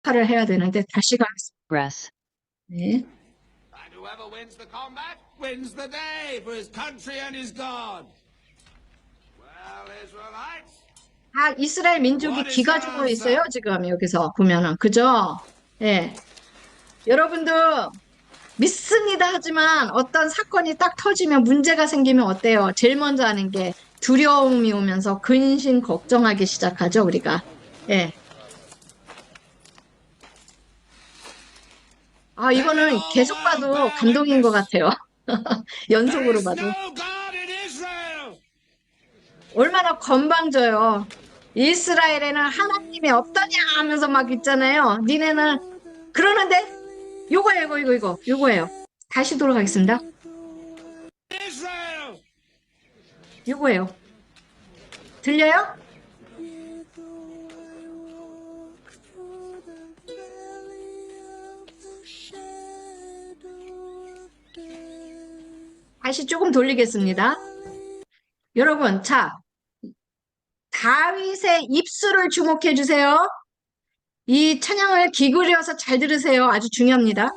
역할을 해야 되는데 다시 가겠습니다. Breath. 네. And whoever wins the combat wins the day for his country and his God. Well, Israelites, 이스라엘 민족이 기가 죽어 있어요, 지금 여기서 보면은. 그죠? 예. 여러분도 믿습니다 하지만 어떤 사건이 딱 터지면 문제가 생기면 어때요? 제일 먼저 하는 게 두려움이 오면서 근심 걱정하기 시작하죠, 우리가. 예. 이거는 계속 봐도 감동인 것 같아요. 연속으로 봐도. no God in Israel. 얼마나 건방져요. 이스라엘에는 하나님이 없더냐 하면서 막 있잖아요. 니네는 그러는데 요거예요. 다시 돌아가겠습니다. Israel. 요거예요. 들려요? 다시 조금 돌리겠습니다. 여러분, 자, 다윗의 입술을 주목해 주세요. 이 찬양을 기울여서 잘 들으세요. 아주 중요합니다.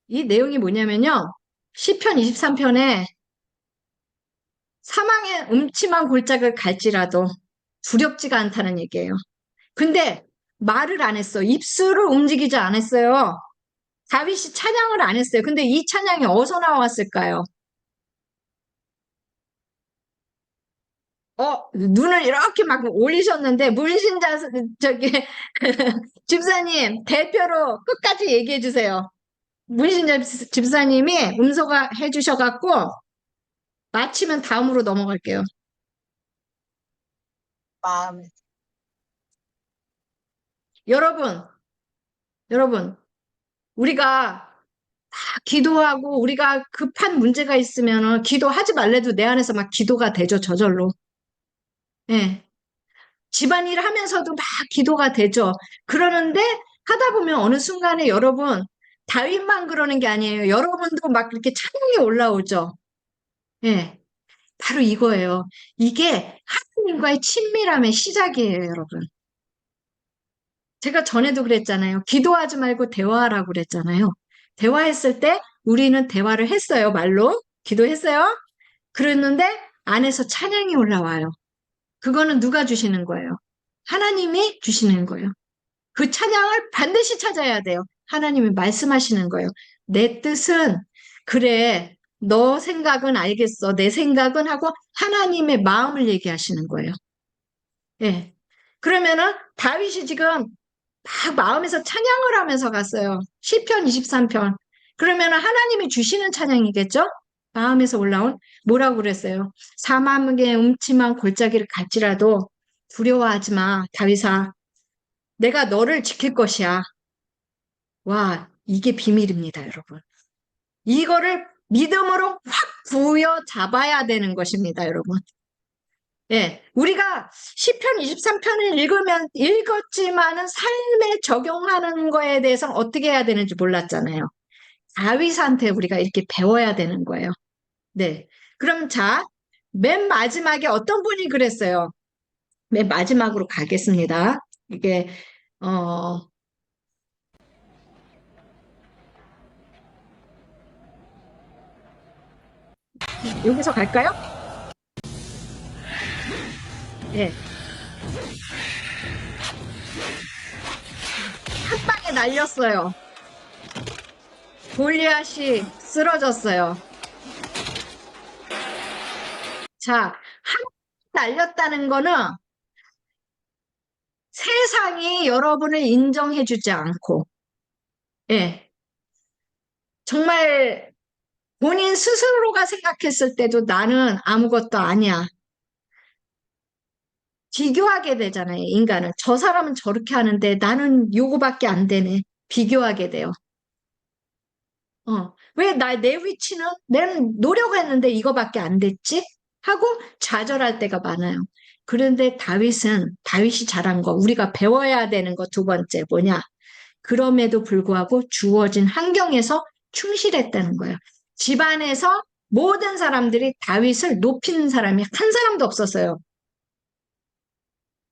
이 내용이 뭐냐면요. 시편 23편에 사망의 음침한 골짜기를 갈지라도 두렵지가 않다는 얘기예요. 근데 말을 안 했어. 입술을 움직이지 않았어요. 다윗이 찬양을 안 했어요. 근데 이 찬양이 어디서 나왔을까요? 눈을 이렇게 막 올리셨는데 문신자 저기 집사님 대표로 끝까지 얘기해 주세요. 문신자 집사님이 음소가 해주셔갖고 마치면 다음으로 넘어갈게요. 여러분, 우리가 다 기도하고 우리가 급한 문제가 있으면 기도하지 말래도 내 안에서 막 기도가 되죠, 저절로. 예. 집안일 하면서도 막 기도가 되죠. 그러는데 하다 보면 어느 순간에 여러분, 다윗만 그러는 게 아니에요. 여러분도 막 이렇게 찬양이 올라오죠. 예. 바로 이거예요. 이게 하나님과의 친밀함의 시작이에요, 여러분. 제가 전에도 그랬잖아요. 기도하지 말고 대화하라고 그랬잖아요. 대화했을 때 우리는 대화를 했어요, 말로. 기도했어요. 그랬는데 안에서 찬양이 올라와요. 그거는 누가 주시는 거예요? 하나님이 주시는 거예요. 그 찬양을 반드시 찾아야 돼요. 하나님이 말씀하시는 거예요. 내 뜻은 그래. 너 생각은 알겠어. 내 생각은 하고 하나님의 마음을 얘기하시는 거예요. 예. 그러면은 다윗이 지금 막 마음에서 찬양을 하면서 갔어요. 시편 23편. 그러면은 하나님이 주시는 찬양이겠죠? 마음에서 올라온 뭐라고 그랬어요? 사망의 음침한 골짜기를 갈지라도 두려워하지 마, 다윗아. 내가 너를 지킬 것이야. 와, 이게 비밀입니다, 여러분. 이거를 믿음으로 확 부여잡아야 되는 것입니다, 여러분. 예, 우리가 시편 23편을 읽었지만은 삶에 적용하는 거에 대해서 어떻게 해야 되는지 몰랐잖아요. 다윗한테 우리가 이렇게 배워야 되는 거예요. 네. 그럼 자, 맨 마지막에 어떤 분이 그랬어요? 맨 마지막으로 가겠습니다. 이게, 여기서 갈까요? 예. 한 방에 날렸어요. 골리앗이 쓰러졌어요. 자, 한 날렸다는 거는 세상이 여러분을 인정해주지 않고, 예. 정말 본인 스스로가 생각했을 때도 나는 아무것도 아니야. 비교하게 되잖아요, 인간은. 저 사람은 저렇게 하는데 나는 요거밖에 안 되네. 비교하게 돼요. 왜 내 위치는 내는 노력했는데 이거밖에 안 됐지? 하고 좌절할 때가 많아요. 그런데 다윗이 잘한 거, 우리가 배워야 되는 거 두 번째 뭐냐? 그럼에도 불구하고 주어진 환경에서 충실했다는 거예요. 집안에서 모든 사람들이 다윗을 높이는 사람이 한 사람도 없었어요.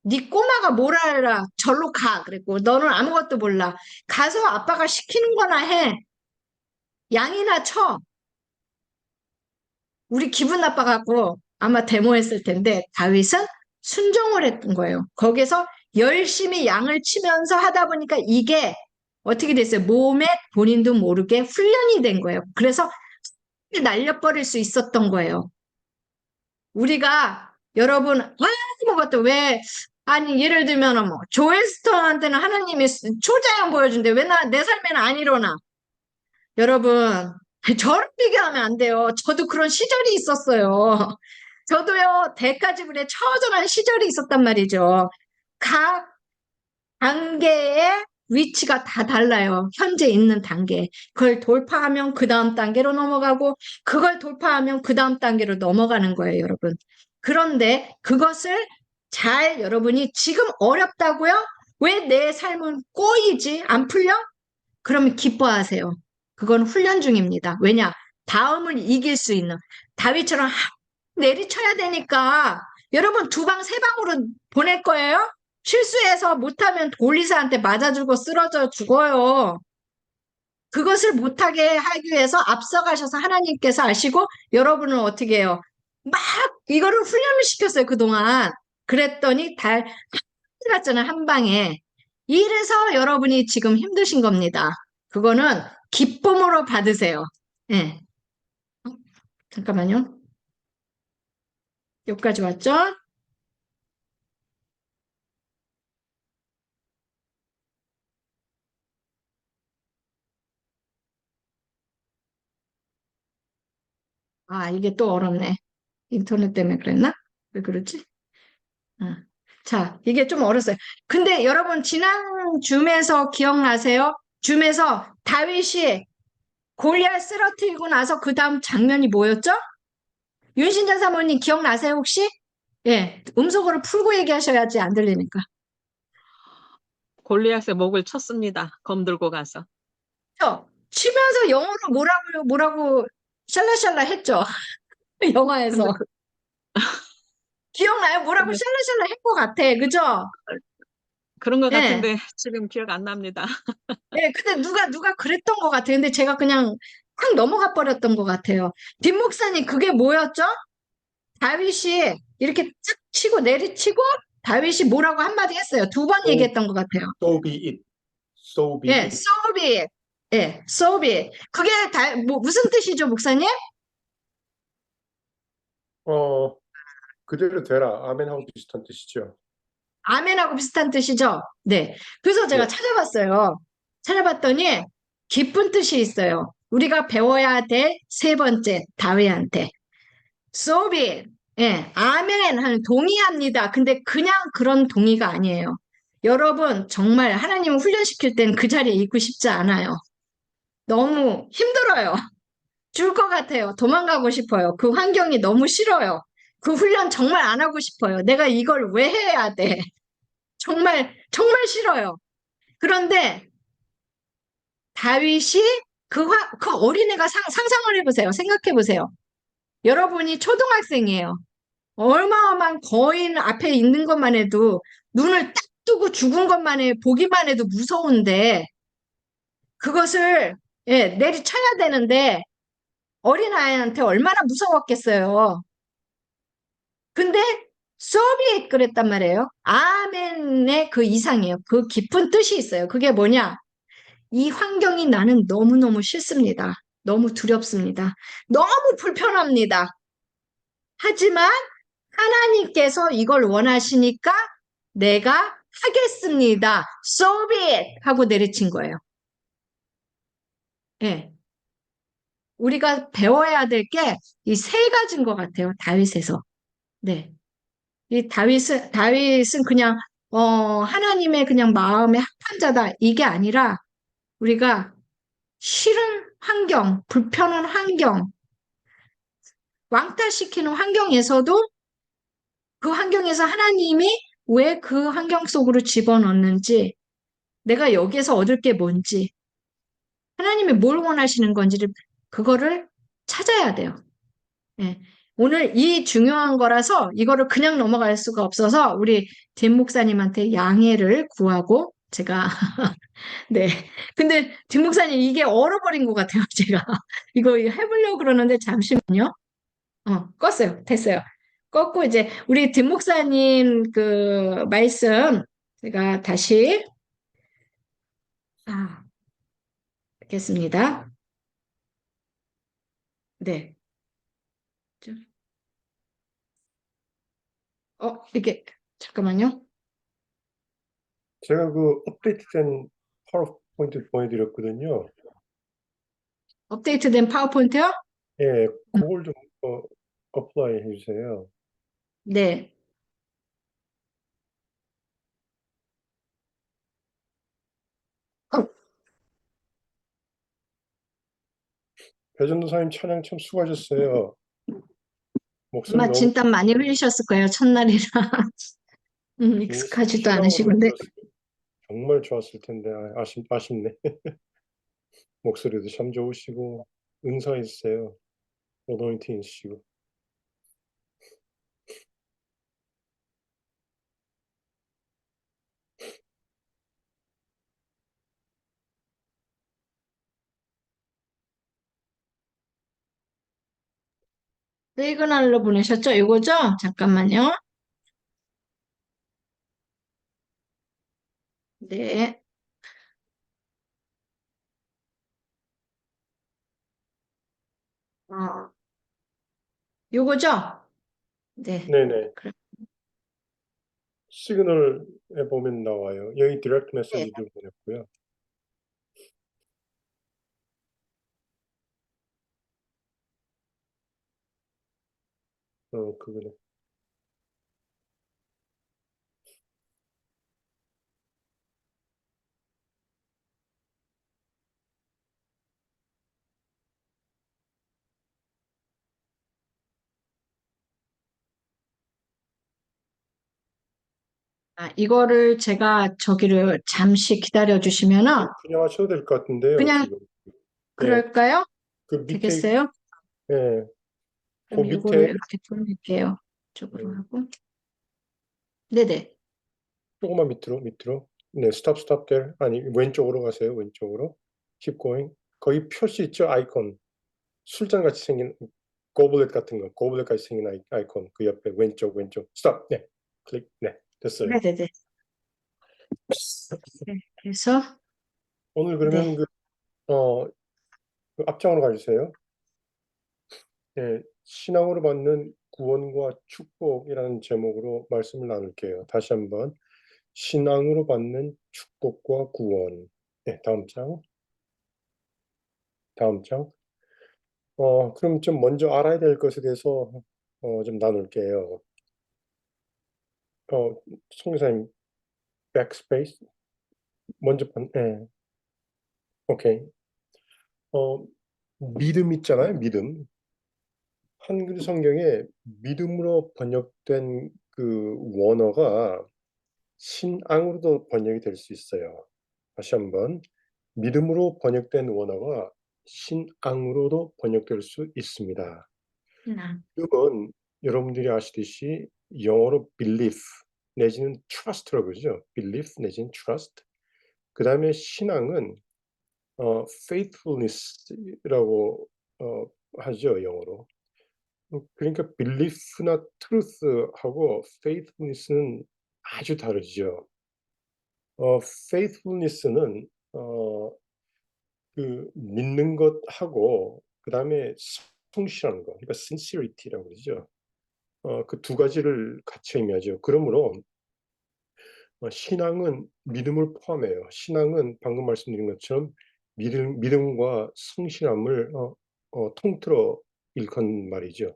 네 꼬마가 뭘 알아? 절로 가. 그랬고 너는 아무것도 몰라. 가서 아빠가 시키는 거나 해. 양이나 쳐. 우리 기분 나빠갖고 아마 데모했을 텐데 다윗은 순종을 했던 거예요. 거기서 열심히 양을 치면서 하다 보니까 이게 어떻게 됐어요? 몸에 본인도 모르게 훈련이 된 거예요. 그래서 날려버릴 수 있었던 거예요. 우리가 여러분 아무것도 왜 아니 예를 들면 뭐 조회스턴한테는 하나님이 초자연 보여준대 왜 나 내 삶에는 안 일어나 여러분 저를 비교하면 안 돼요. 저도 그런 시절이 있었어요. 저도요 대가지불에 처절한 시절이 있었단 말이죠. 각 단계의 위치가 다 달라요. 현재 있는 단계. 그걸 돌파하면 그 다음 단계로 넘어가고, 그걸 돌파하면 그 다음 단계로 넘어가는 거예요, 여러분. 그런데 그것을 잘 여러분이 지금 어렵다고요? 왜 내 삶은 꼬이지? 안 풀려? 그러면 기뻐하세요. 그건 훈련 중입니다. 왜냐? 다음을 이길 수 있는 다윗처럼 내리쳐야 되니까 여러분 두 방, 세 방으로 보낼 거예요? 실수해서 못하면 돌리사한테 맞아주고 쓰러져 죽어요. 그것을 못하게 하기 위해서 앞서가셔서 하나님께서 아시고 여러분은 어떻게 해요? 막 이거를 훈련을 시켰어요, 그동안. 그랬더니 갔잖아요, 한 방에. 이래서 여러분이 지금 힘드신 겁니다. 그거는 기쁨으로 받으세요. 예. 잠깐만요. 여기까지 왔죠? 아, 이게 또 어렵네. 인터넷 때문에 그랬나? 왜 그러지? 아. 자, 이게 좀 어렸어요. 근데 여러분, 지난 줌에서 기억나세요? 줌에서 다윗이 골리앗 쓰러뜨리고 나서 그 다음 장면이 뭐였죠? 윤신전 사모님 기억나세요, 혹시? 예, 음속으로 풀고 얘기하셔야지 안 들리니까. 골리앗의 목을 쳤습니다. 검 들고 가서. 치면서 영어로 뭐라고 샬라샬라 했죠? 근데 영화에서. 기억나요? 뭐라고 근데 샬라샬라 한 것 같아. 그죠? 그런 것 예. 같은데 지금 기억 안 납니다. 예, 근데 누가 그랬던 것 같아요. 근데 제가 그냥 확 넘어가 버렸던 것 같아요. 뒷 목사님, 그게 뭐였죠? 다윗이 이렇게 탁 치고 내리치고 다윗이 뭐라고 한마디 했어요. 두 번 So, 얘기했던 것 같아요. so be it. So be 예, it. so be it. 예, so be it. 그게 무슨 뜻이죠, 목사님? 그대로 되라. 아멘하고 비슷한 뜻이죠. 아멘하고 비슷한 뜻이죠? 네. 그래서 제가 예. 찾아봤어요. 찾아봤더니 깊은 뜻이 있어요. 우리가 배워야 될 세 번째, 다윗한테. So be it. 예, 아멘 하는 동의합니다. 근데 그냥 그런 동의가 아니에요. 여러분, 정말 하나님을 훈련시킬 땐 그 자리에 있고 싶지 않아요. 너무 힘들어요. 죽을 것 같아요. 도망가고 싶어요. 그 환경이 너무 싫어요. 그 훈련 정말 안 하고 싶어요. 내가 이걸 왜 해야 돼? 정말 싫어요. 그런데 다윗이 그 어린애가 상상을 해보세요. 생각해 보세요. 여러분이 초등학생이에요. 어마어마한 거인 앞에 있는 것만 해도 눈을 딱 뜨고 죽은 것만 해 보기만 해도 무서운데 그것을 내리쳐야 되는데 어린아이한테 얼마나 무서웠겠어요. 근데 소비엣 그랬단 말이에요. 아멘의 그 이상이에요. 그 깊은 뜻이 있어요. 그게 뭐냐? 이 환경이 나는 너무너무 싫습니다. 너무 두렵습니다. 너무 불편합니다. 하지만 하나님께서 이걸 원하시니까 내가 하겠습니다. So be it! 하고 내리친 거예요. 예. 우리가 배워야 될 게 이 세 가지인 것 같아요. 다윗에서. 네. 이 다윗은 그냥, 하나님의 그냥 마음의 합판자다. 이게 아니라 우리가 싫은 환경, 불편한 환경, 왕따시키는 환경에서도 그 환경에서 하나님이 왜 그 환경 속으로 집어넣는지 내가 여기에서 얻을 게 뭔지, 하나님이 뭘 원하시는 건지를, 그거를 찾아야 돼요. 예. 오늘 이 중요한 거라서 이거를 그냥 넘어갈 수가 없어서 우리 뒷 목사님한테 양해를 구하고 제가 네. 근데 뒷 목사님 이게 얼어버린 것 같아요, 제가. 이거 해보려고 그러는데 잠시만요. 껐어요. 됐어요. 껐고 이제 우리 뒷 목사님 그 말씀 제가 다시 뵙겠습니다. 네. 좀, 이게 잠깐만요. 제가 그 업데이트된 파워포인트 보내드렸거든요. 업데이트된 파워포인트요? 예, 그걸 좀 어플라이 해주세요. 네. 어, 배전도사님 찬양 참 수고하셨어요. 목소리 아마 너무 진땀 많이 흘리셨을 거예요, 첫날이라. 익숙하지도 신앙으로 않으시고. 네. 들었을 때 정말 좋았을 텐데 아쉽네. 목소리도 참 좋으시고 은사 있으세요. 어노인팅 있으시고. 시그널로 보내셨죠? 이거죠? 잠깐만요. 네. 어, 요거죠? 네. 네네. 그럼, 시그널에 보면 나와요. 여기 디렉트 네. 메시지도 보냈고요. 그거는. 이거를 제가 저기를 잠시 기다려 주시면은 그냥 하셔도 될 것 같은데요, 그냥 지금. 예, 그럴까요? 그 밑에, 되겠어요? 예, 그 그럼 이거를 밑에 이렇게 돌릴게요. 이쪽으로 음, 하고. 네네. 조금만 밑으로. 네, 스탑 there. 아니, 왼쪽으로 가세요, 왼쪽으로. Keep going. 거기 표시 있죠, 아이콘. 술잔 같이 생긴 고블렛 같은 거, 고블렛 같이 생긴 아이콘. 그 옆에 왼쪽. 스탑. 네, 클릭. 네, 됐어요. 네네네. 네. 그래서, 오늘 그러면 네. 그 앞장으로 가주세요. 네, 신앙으로 받는 구원과 축복이라는 제목으로 말씀을 나눌게요. 다시 한번 신앙으로 받는 축복과 구원. 네, 다음 장. 그럼 좀 먼저 알아야 될 것에 대해서 좀 나눌게요. 어, 송교사님 백스페이스 먼저 네, 오케이. 어, 믿음 있잖아요, 믿음. 한글 성경에 믿음으로 번역된 그 원어가 신앙으로도 번역이 될 수 있어요. 다시 한번 믿음으로 번역된 원어가 신앙으로도 번역될 수 있습니다. 믿음은 여러분들이 아시듯이 영어로 belief 내지는 trust라고 그러죠. belief 내지는 trust. 그 다음에 신앙은 faithfulness라고 하죠, 영어로. 그러니까 belief나 truth하고 faithfulness는 아주 다르죠. faithfulness는 그 믿는 것하고 그 다음에 성실한 것, 그러니까 sincerity라고 그러죠. 그 두 가지를 같이 의미하죠. 그러므로 신앙은 믿음을 포함해요. 신앙은 방금 말씀드린 것처럼 믿음과 성실함을 통틀어 일컫는 말이죠.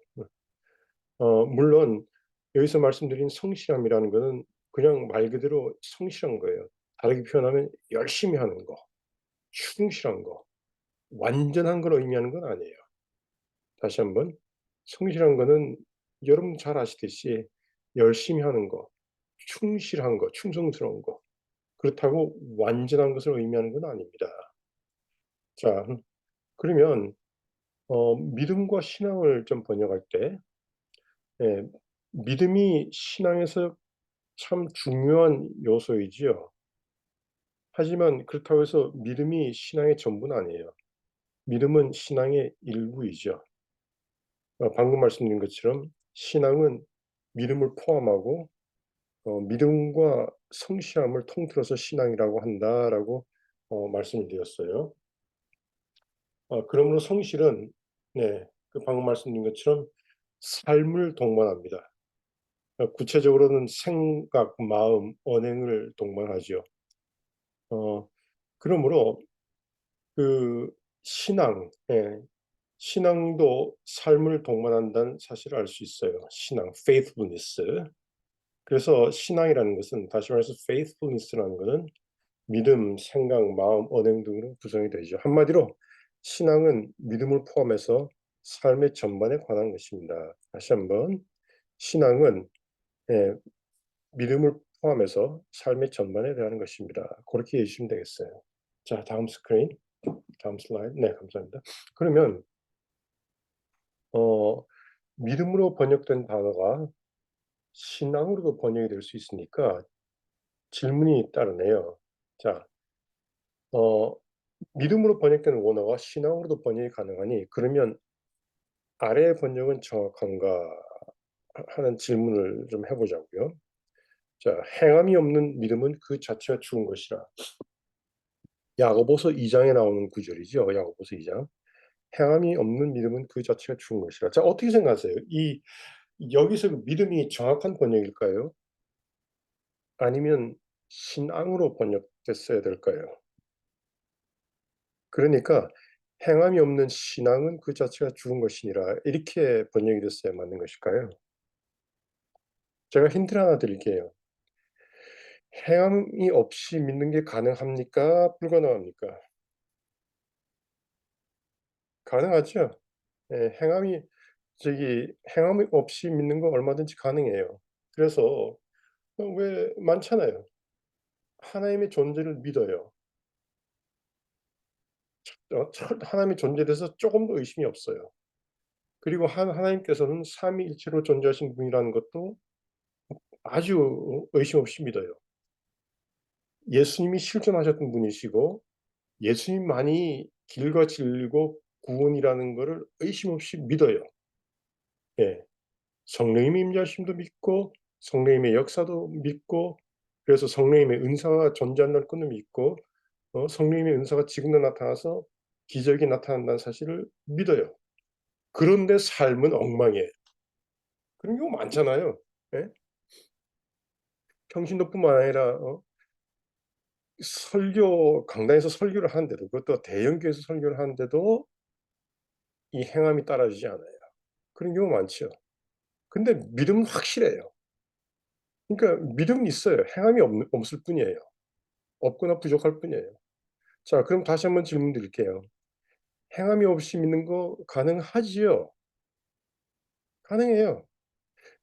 물론 여기서 말씀드린 성실함이라는 것은 그냥 말 그대로 성실한 거예요. 다르게 표현하면 열심히 하는 거, 충실한 거, 완전한 걸 의미하는 건 아니에요. 다시 한번 성실한 거는 여러분 잘 아시듯이 열심히 하는 거, 충실한 거, 충성스러운 거. 그렇다고 완전한 것을 의미하는 건 아닙니다. 자, 그러면 믿음과 신앙을 좀 번역할 때, 예, 믿음이 신앙에서 참 중요한 요소이지요. 하지만 그렇다고 해서 믿음이 신앙의 전부는 아니에요. 믿음은 신앙의 일부이죠. 방금 말씀드린 것처럼 신앙은 믿음을 포함하고 믿음과 성실함을 통틀어서 신앙이라고 한다라고 말씀을 드렸어요. 그러므로 성실은 네, 그 방금 말씀드린 것처럼 삶을 동반합니다. 구체적으로는 생각, 마음, 언행을 동반하죠. 그러므로 그 신앙, 예, 신앙도 삶을 동반한다는 사실을 알 수 있어요. 신앙, faithfulness. 그래서 신앙이라는 것은 다시 말해서 faithfulness라는 것은 믿음, 생각, 마음, 언행 등으로 구성이 되죠. 한마디로 신앙은 믿음을 포함해서 삶의 전반에 관한 것입니다. 다시 한번 신앙은 예, 믿음을 포함해서 삶의 전반에 대한 것입니다. 그렇게 이해해 주시면 되겠어요. 자, 다음 스크린, 다음 슬라이드. 네, 감사합니다. 그러면 어, 믿음으로 번역된 단어가 신앙으로도 번역이 될 수 있으니까 질문이 따르네요. 자, 어, 믿음으로 번역된 원어가 신앙으로도 번역이 가능하니 그러면 아래의 번역은 정확한가 하는 질문을 좀 해보자고요. 자, 행함이 없는 믿음은 그 자체가 죽은 것이라. 야고보서 2장에 나오는 구절이죠. 야고보서 2장. 행함이 없는 믿음은 그 자체가 죽은 것이라. 자, 어떻게 생각하세요? 여기서 그 믿음이 정확한 번역일까요? 아니면 신앙으로 번역됐어야 될까요? 그러니까 행함이 없는 신앙은 그 자체가 죽은 것이니라 이렇게 번역이 됐어야 맞는 것일까요? 제가 힌트를 하나 드릴게요. 행함이 없이 믿는 게 가능합니까? 불가능합니까? 가능하죠. 예, 행함이 없이 믿는 거 얼마든지 가능해요. 그래서 왜 많잖아요. 하나님의 존재를 믿어요. 하나님의 존재에 대해서 조금도 의심이 없어요. 그리고 하나님께서는 삼위일체로 존재하신 분이라는 것도 아주 의심 없이 믿어요. 예수님이 실존하셨던 분이시고 예수님만이 길과 진리고 구원이라는 것을 의심 없이 믿어요. 예. 성령님의 임재하심도 믿고 성령님의 역사도 믿고 그래서 성령님의 은사가 존재한다는 것도 믿고 성령님의 은사가 지금도 나타나서 기적이 나타난다는 사실을 믿어요. 그런데 삶은 엉망이에요. 그런 경우 많잖아요. 예? 평신도뿐만 아니라 강단에서 설교를 하는데도 그것도 대형 교회에서 설교를 하는데도 이 행함이 따라주지 않아요. 그런 경우 많죠. 근데 믿음은 확실해요. 그러니까 믿음은 있어요. 행함이 없을 뿐이에요. 없거나 부족할 뿐이에요. 자, 그럼 다시 한번 질문 드릴게요. 행함이 없이 믿는 거 가능하지요? 가능해요.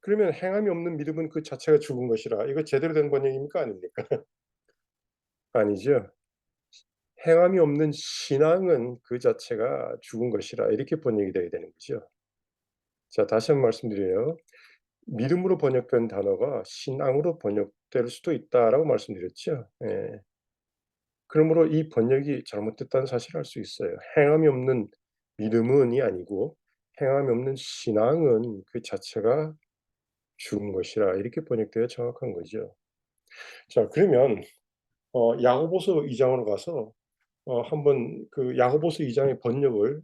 그러면 행함이 없는 믿음은 그 자체가 죽은 것이라. 이거 제대로 된 번역입니까? 아닙니까? 아니죠. 행함이 없는 신앙은 그 자체가 죽은 것이라. 이렇게 번역이 돼야 되는 거죠. 자, 다시 한번 말씀드려요. 믿음으로 번역된 단어가 신앙으로 번역될 수도 있다라고 말씀드렸죠. 예. 그러므로 이 번역이 잘못됐다는 사실을 알 수 있어요. 행함이 없는 믿음은이 아니고 행함이 없는 신앙은 그 자체가 죽은 것이라 이렇게 번역되어 정확한 거죠. 자, 그러면 야고보서 2장으로 가서 한번 그 야고보서 2장의 번역을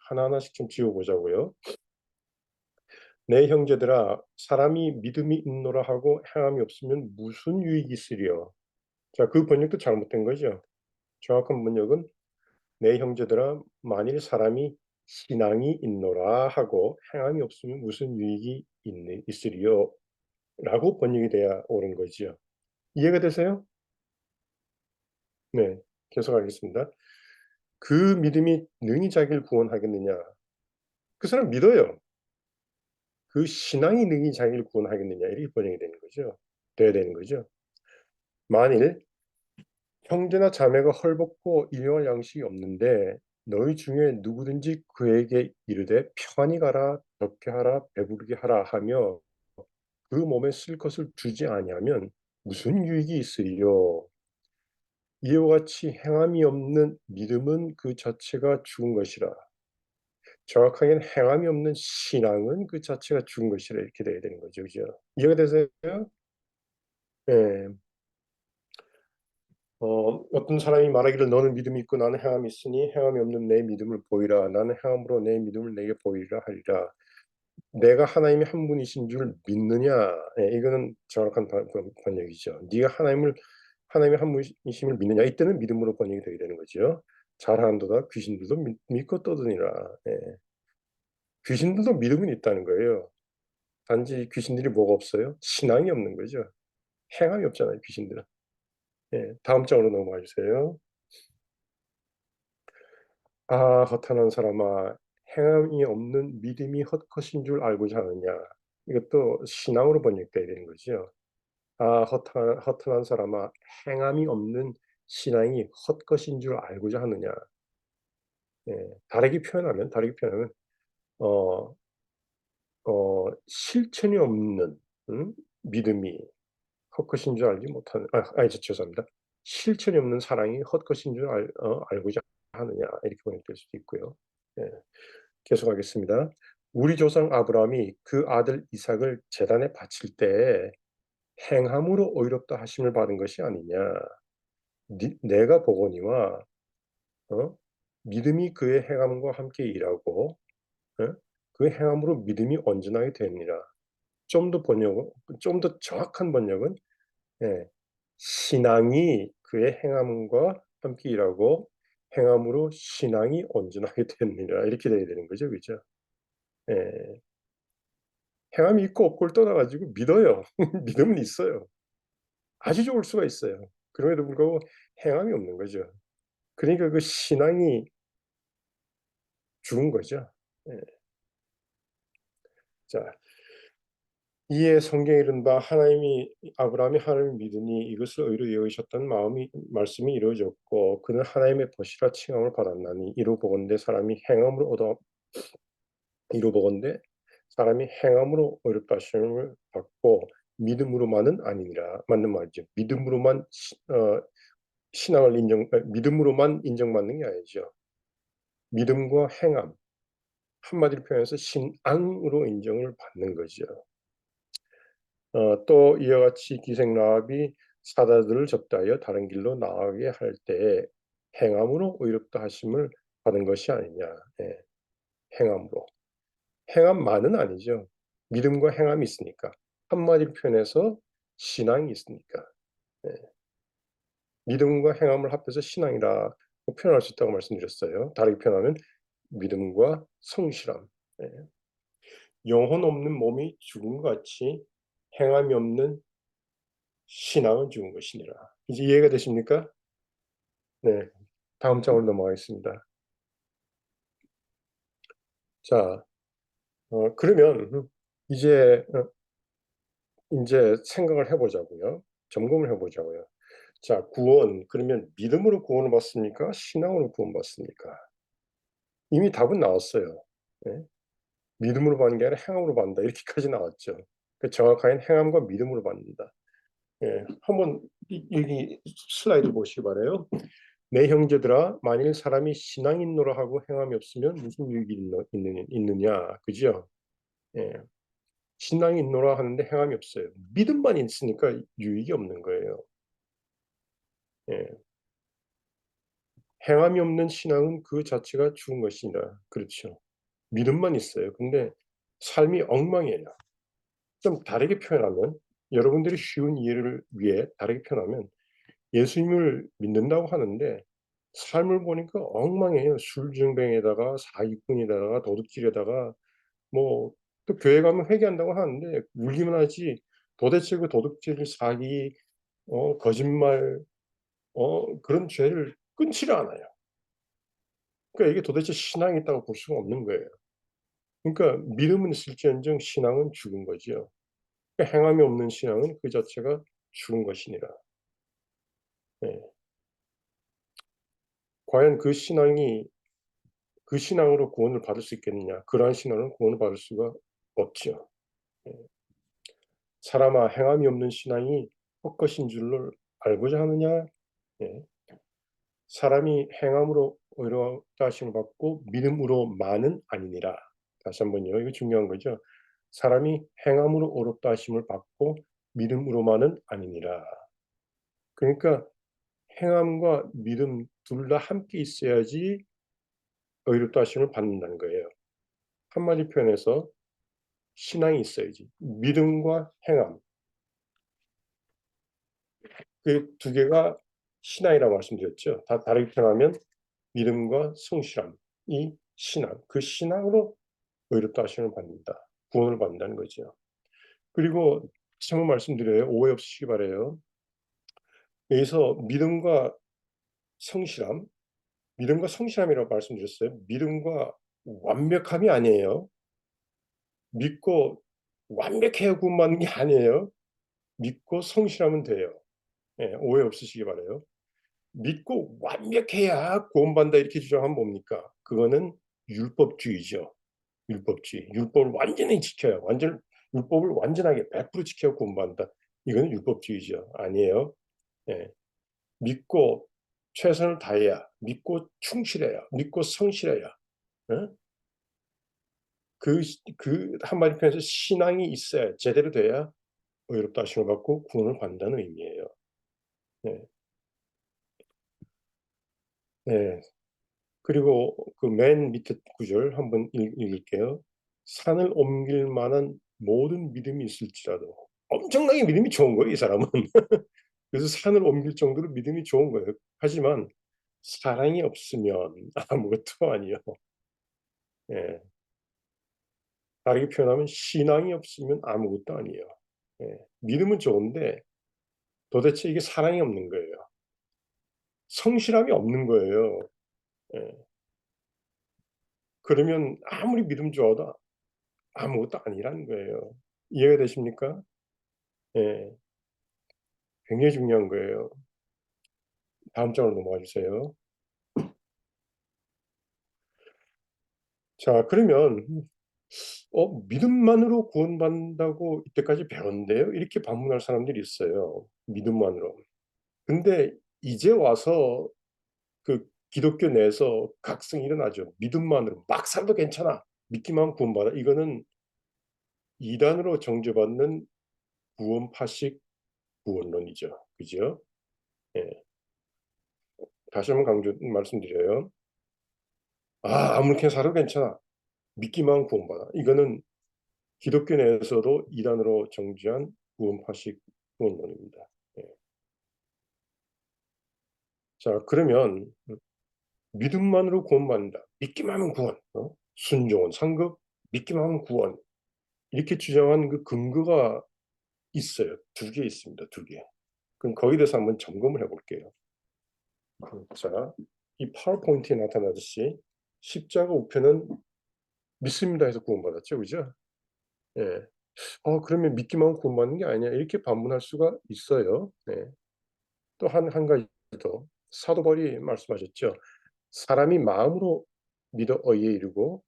하나하나씩 좀 지어보자고요. 내 형제들아 사람이 믿음이 있노라 하고 행함이 없으면 무슨 유익이 있으리요. 자, 그 번역도 잘못된 거죠. 정확한 번역은 내 형제들아 만일 사람이 신앙이 있노라 하고 행함이 없으면 무슨 유익이 있으리요 라고 번역이 돼야 옳은 거죠. 이해가 되세요? 네, 계속하겠습니다. 그 믿음이 능히 자기를 구원하겠느냐? 그 사람 믿어요. 그 신앙이 능히 자기를 구원하겠느냐? 이렇게 번역이 되는 거죠. 돼야 되는 거죠. 만일 형제나 자매가 헐벗고 일용할 양식이 없는데 너희 중에 누구든지 그에게 이르되 평안히 가라, 덥게 하라, 배부르게 하라 하며 그 몸에 쓸 것을 주지 아니하면 무슨 유익이 있으리요? 이와 같이 행함이 없는 믿음은 그 자체가 죽은 것이라. 정확하게는 행함이 없는 신앙은 그 자체가 죽은 것이라 이렇게 돼야 되는 거죠. 그죠? 이해가 되세요? 예. 어떤 사람이 말하기를 너는 믿음이 있고 나는 행함이 있으니 행함이 없는 내 믿음을 보이라. 나는 행함으로 내 믿음을 내게 보이라 하리라. 내가 하나님이 한 분이신 줄 믿느냐? 예, 이거는 정확한 번역이죠. 네가 하나님이 한 분이심을 믿느냐? 이때는 믿음으로 번역이 되게 되는 거죠. 잘하는도다 귀신들도 믿고 떠드니라. 예. 귀신들도 믿음은 있다는 거예요. 단지 귀신들이 뭐가 없어요? 신앙이 없는 거죠. 행함이 없잖아요, 귀신들은. 예, 다음 장으로 넘어가 주세요. 아, 허탄한 사람아, 행함이 없는 믿음이 헛것인 줄 알고자 하느냐? 이것도 신앙으로 번역돼야 되는 거죠. 아, 허탄한 사람아, 행함이 없는 신앙이 헛것인 줄 알고자 하느냐? 예, 다르게 표현하면, 어, 실천이 없는 믿음이 헛것인 줄 알지 못하는, 죄송합니다. 실천이 없는 사랑이 헛것인 줄 알고자 하느냐? 이렇게 번역될 수도 있고요. 예. 계속하겠습니다. 우리 조상 아브라함이 그 아들 이삭을 제단에 바칠 때 행함으로 의롭다 하심을 받은 것이 아니냐. 내가 보거니와 믿음이 그의 행함과 함께 일하고 그 행함으로 믿음이 온전하게 되니라. 좀 더 정확한 번역은 예, 신앙이 그의 행함과 함께 일하고 행함으로 신앙이 온전하게 되니라. 이렇게 돼야 되는 거죠. 그죠? 예. 행함이 있고 없고를 떠나가지고 믿어요. 믿음은 있어요. 아주 좋을 수가 있어요. 그럼에도 불구하고 행함이 없는 거죠. 그러니까 그 신앙이 죽은 거죠. 예. 자, 이에 성경에 이른바 아브라함이 하나님을 믿으니 이것을 의로 여기셨다는 말씀이 이루어졌고 그는 하나님의 벗이라 칭함을 받았나니 이로 보건대 사람이 행함으로 의롭다 하심을 받고 믿음으로만은 아니니라. 맞는 말이죠. 믿음으로만 인정받는 게 아니죠. 믿음과 행함, 한마디로 표현해서 신앙으로 인정을 받는 거죠. 또 이와 같이 기생 라합이 사다들을 접대하여 다른 길로 나가게 할 때에 행함으로 의롭다 하심을 받은 것이 아니냐. 예, 행함으로. 행함만은 아니죠. 믿음과 행함이 있으니까. 한마디로 표현해서 신앙이 있으니까. 예, 믿음과 행함을 합해서 신앙이라고 표현할 수 있다고 말씀드렸어요. 다르게 표현하면 믿음과 성실함. 예. 영혼 없는 몸이 죽은 것 같이 행함이 없는 신앙은 죽은 것이니라. 이제 이해가 되십니까? 네. 다음 장으로 넘어가겠습니다. 자, 그러면 이제 생각을 해보자고요. 점검을 해보자고요. 자, 그러면 믿음으로 구원을 받습니까? 신앙으로 구원받습니까? 이미 답은 나왔어요. 네? 믿음으로 받는 게 아니라 행함으로 받는다. 이렇게까지 나왔죠. 정확하게 행함과 믿음으로 받는다. 예, 한번 여기 슬라이드 보시기 바라요. 내 형제들아, 만일 사람이 신앙 있노라 하고 행함이 없으면 무슨 유익이 있느냐, 그죠? 예, 신앙이 있노라 하는데 행함이 없어요. 믿음만 있으니까 유익이 없는 거예요. 예, 행함이 없는 신앙은 그 자체가 죽은 것이니라. 그렇죠. 믿음만 있어요. 근데 삶이 엉망이에요. 좀 다르게 표현하면 여러분들이 쉬운 이해를 위해 다르게 표현하면 예수님을 믿는다고 하는데 삶을 보니까 엉망이에요. 술증뱅에다가 사기꾼에다가 도둑질에다가 뭐 또 교회 가면 회개한다고 하는데 울기만 하지 도대체 그 도둑질, 사기, 거짓말, 그런 죄를 끊지를 않아요. 그러니까 이게 도대체 신앙이 있다고 볼 수가 없는 거예요. 그러니까 믿음은 있을지언정 신앙은 죽은 거죠. 그러니까 행함이 없는 신앙은 그 자체가 죽은 것이니라. 예. 과연 그 신앙이 그 신앙으로 구원을 받을 수 있겠느냐? 그러한 신앙은 구원을 받을 수가 없지요. 예. 사람아, 행함이 없는 신앙이 헛것인 줄을 알고자 하느냐? 예. 사람이 행함으로 의롭다 하심을 받고 믿음으로만은 아니니라. 다시 한번요. 이거 중요한 거죠. 사람이 행함으로 의롭다 하심을 받고 믿음으로만은 아니니라. 그러니까 행함과 믿음 둘 다 함께 있어야지 의롭다 하심을 받는다는 거예요. 한마디 표현해서 신앙이 있어야지. 믿음과 행함. 그 두 개가 신앙이라고 말씀드렸죠. 다르게 표현하면 믿음과 성실함이 신앙. 그 신앙으로 의롭다 하심을 받는다. 구원을 받는다는 거죠. 그리고 다시 한번 말씀드려요. 오해 없으시기 바라요. 여기서 믿음과 성실함이라고 말씀드렸어요. 믿음과 완벽함이 아니에요. 믿고 완벽해야 구원받는 게 아니에요. 믿고 성실하면 돼요. 예, 오해 없으시기 바라요. 믿고 완벽해야 구원받는다 이렇게 주장하면 뭡니까? 그거는 율법주의죠. 율법주의. 율법을 완전히 지켜야 율법을 완전하게 100% 지켜야 구원받는다. 이거는 율법주의죠. 아니에요. 예. 믿고 최선을 다해야, 믿고 충실해야, 믿고 성실해야. 예? 그 한마디 표현에서 신앙이 있어야, 제대로 돼야 의롭다 하심을 받고 구원을 받는다는 의미예요. 네. 네. 그리고 그 맨 밑에 구절 한번 읽을게요. 산을 옮길 만한 모든 믿음이 있을지라도. 엄청나게 믿음이 좋은 거예요, 이 사람은. 그래서 산을 옮길 정도로 믿음이 좋은 거예요. 하지만 사랑이 없으면 아무것도 아니요. 예. 다르게 표현하면 신앙이 없으면 아무것도 아니에요. 예. 믿음은 좋은데 도대체 이게 사랑이 없는 거예요. 성실함이 없는 거예요. 예. 그러면 아무리 믿음 좋아도 아무것도 아니라는 거예요. 이해가 되십니까? 예. 굉장히 중요한 거예요. 다음 장으로 넘어가 주세요. 자, 그러면 믿음만으로 구원받는다고 이때까지 배웠는데요. 이렇게 반문할 사람들이 있어요. 믿음만으로. 근데 이제 와서 그 기독교 내에서 각성이 일어나죠. 믿음만으로 막 살도 괜찮아. 믿기만 하면 구원받아. 이거는 이단으로 정죄받는 구원파식 구원론이죠. 그죠? 예. 다시 한번 말씀드려요. 아무렇게 살아도 괜찮아. 믿기만 하면 구원받아. 이거는 기독교 내에서도 이단으로 정죄한 구원파식 구원론입니다. 예. 자, 그러면 믿음만으로 구원받는다. 믿기만 하면 구원. 순종은 상급, 믿기만 하면 구원. 이렇게 주장한 그 근거가 있어요. 두 개 있습니다. 두 개. 그럼 거기에 대해서 한번 점검을 해볼게요. 자, 이 파워포인트에 나타나듯이 십자가 우편은 믿습니다 해서 구원받았죠. 그죠? 예. 그러면 믿기만 하면 구원받는 게 아니냐. 이렇게 반문할 수가 있어요. 네. 또 한 가지 더. 사도 바울이 말씀하셨죠. 사람이 마음으로 믿어 의에 이르고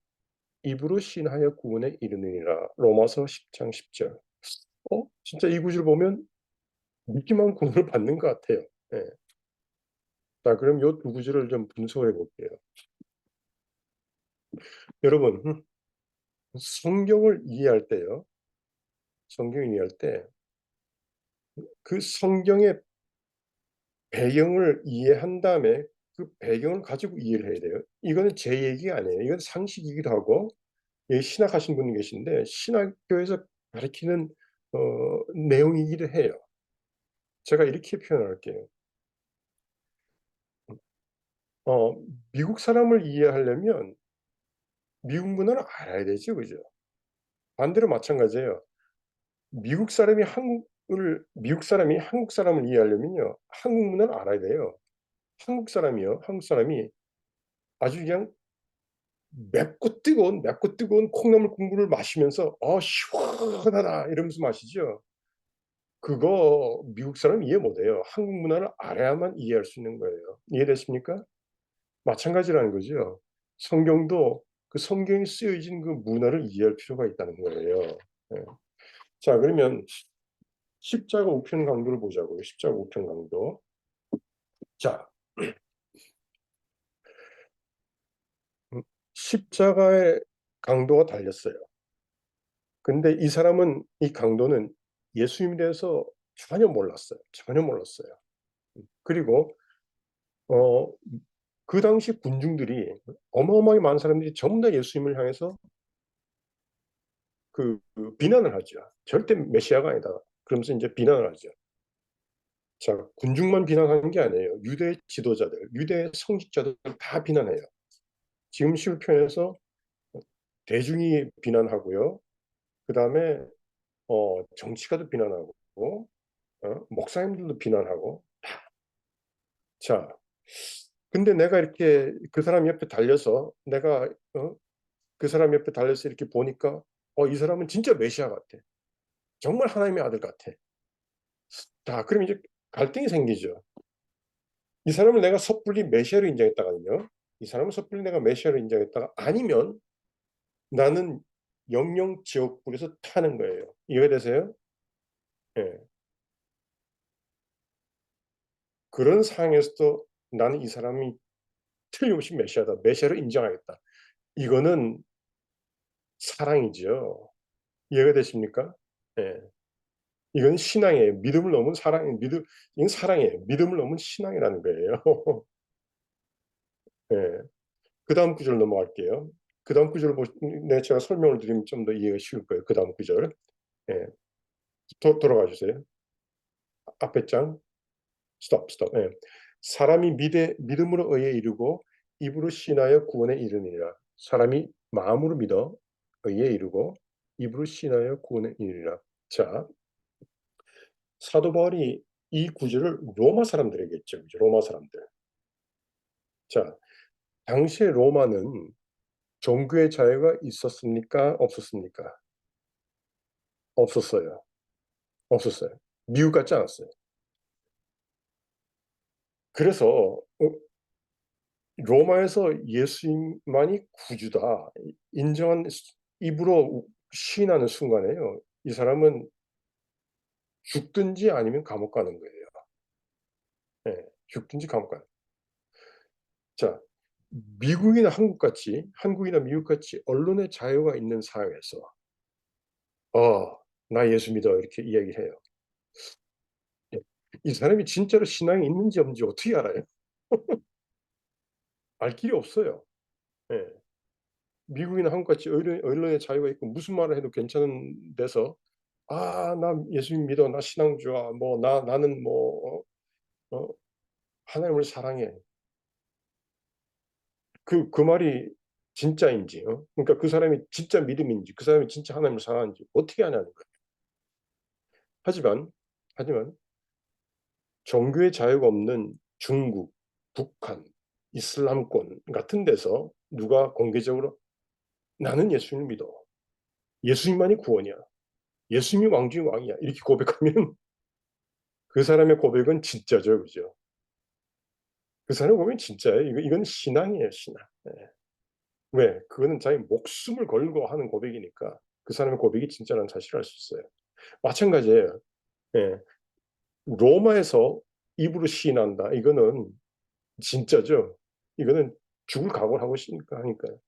입으로 신하여 구원에 이르느니라. 로마서 10장 10절. 진짜 이 구절 보면 믿기만 하면 구원을 받는 것 같아요. 예. 자, 그럼 요 두 구절을 좀 분석해 볼게요. 여러분, 성경을 이해할 때요. 성경을 이해할 때 그 성경의 배경을 이해한 다음에 그 배경을 가지고 이해를 해야 돼요. 이거는 제 얘기가 아니에요. 이건 상식이기도 하고 신학하신 분이 계신데 신학교에서 가르치는 내용이기도 해요. 제가 이렇게 표현할게요. 미국 사람을 이해하려면 미국 문화를 알아야 되죠, 그죠? 반대로 마찬가지예요. 미국 사람이 한국 사람을 이해하려면요, 한국 문화를 알아야 돼요. 한국 사람이 아주 그냥 맵고 뜨거운 콩나물 국물을 마시면서 시원하다 이러면서 마시죠. 그거 미국 사람 이해 못해요. 한국 문화를 알아야만 이해할 수 있는 거예요. 이해되십니까? 마찬가지라는 거죠. 성경도 그 성경이 쓰여진 그 문화를 이해할 필요가 있다는 거예요. 예. 자, 그러면 십자가 우편 강도를 보자고요. 십자가 우편 강도. 자, 십자가의 강도가 달렸어요. 근데 이 사람은, 이 강도는 예수님에 대해서 전혀 몰랐어요. 전혀 몰랐어요. 그리고 어, 그 당시 군중들이, 어마어마하게 많은 사람들이 전부 다 예수님을 향해서 그 비난을 하죠. 절대 메시아가 아니다. 그러면서 이제 비난을 하죠. 자, 군중만 비난하는 게 아니에요. 유대 지도자들, 유대 성직자들 다 비난해요. 지금 시편에서 대중이 비난하고요. 그 다음에 정치가도 비난하고, 목사님들도 비난하고. 자, 근데 내가 이렇게 그 사람 옆에 달려서 내가 그 사람 옆에 달려서 이렇게 보니까 이 사람은 진짜 메시아 같아. 정말 하나님의 아들 같아. 자, 그럼 이제 갈등이 생기죠. 이 사람을 내가 섣불리 메시아로 인정했다가는요. 이 사람을 섣불리 내가 메시아로 인정했다가 아니면 나는 영영 지옥불에서 타는 거예요. 이해되세요? 예. 그런 상황에서도 나는 이 사람이 틀림없이 메시아다. 메시아로 인정하겠다. 이거는 사랑이죠. 이해가 되십니까? 예. 이건 신앙이에요. 믿음을 넘은 사랑, 이건 사랑이에요. 믿음을 넘은 신앙이라는 거예요. 예. 그 다음 구절 넘어갈게요. 그 다음 구절을 제가 설명을 드리면 좀 더 이해가 쉬울 거예요. 그 다음 구절. 예. 돌아가 주세요. 앞에 장. 스톱. 예. 사람이 믿음으로 의에 이르고 입으로 신하여 구원에 이르니라. 사람이 마음으로 믿어 의에 이르고 입으로 신하여 구원에 이르니라. 자, 사도 바울이 이 구절을 로마 사람들에게 했죠. 로마 사람들. 자, 당시에 로마는 종교의 자유가 있었습니까? 없었습니까? 없었어요. 없었어요. 미국 같지 않았어요. 그래서 로마에서 예수님만이 구주다 인정한 입으로 시인하는 순간에요. 이 사람은 죽든지 아니면 감옥 가는 거예요. 네, 죽든지 감옥 가는. 자, 미국이나 한국이나 미국같이 언론의 자유가 있는 사회에서 나 예수 믿어 이렇게 이야기해요. 이 사람이 진짜로 신앙이 있는지 없는지 어떻게 알아요? 알 길이 없어요. 예. 미국이나 한국같이 언론의 자유가 있고 무슨 말을 해도 괜찮은 데서 나 예수 믿어, 나 신앙주야, 뭐 나는 뭐 하나님을 사랑해. 그 말이 진짜인지, 그러니까 그 사람이 진짜 믿음인지, 그 사람이 진짜 하나님을 사랑하는지 어떻게 아냐는 거예요. 하지만 종교의 자유가 없는 중국, 북한, 이슬람권 같은 데서 누가 공개적으로 나는 예수님을 믿어. 예수님만이 구원이야. 예수님이 왕 중의 왕이야. 이렇게 고백하면 그 사람의 고백은 진짜죠. 그죠? 그 사람의 고백은 진짜예요. 이건 신앙이에요. 신앙. 네. 왜? 그거는 자기 목숨을 걸고 하는 고백이니까 그 사람의 고백이 진짜라는 사실을 알 수 있어요. 마찬가지예요. 예. 로마에서 입으로 시인한다. 이거는 진짜죠. 이거는 죽을 각오를 하고 하니까요.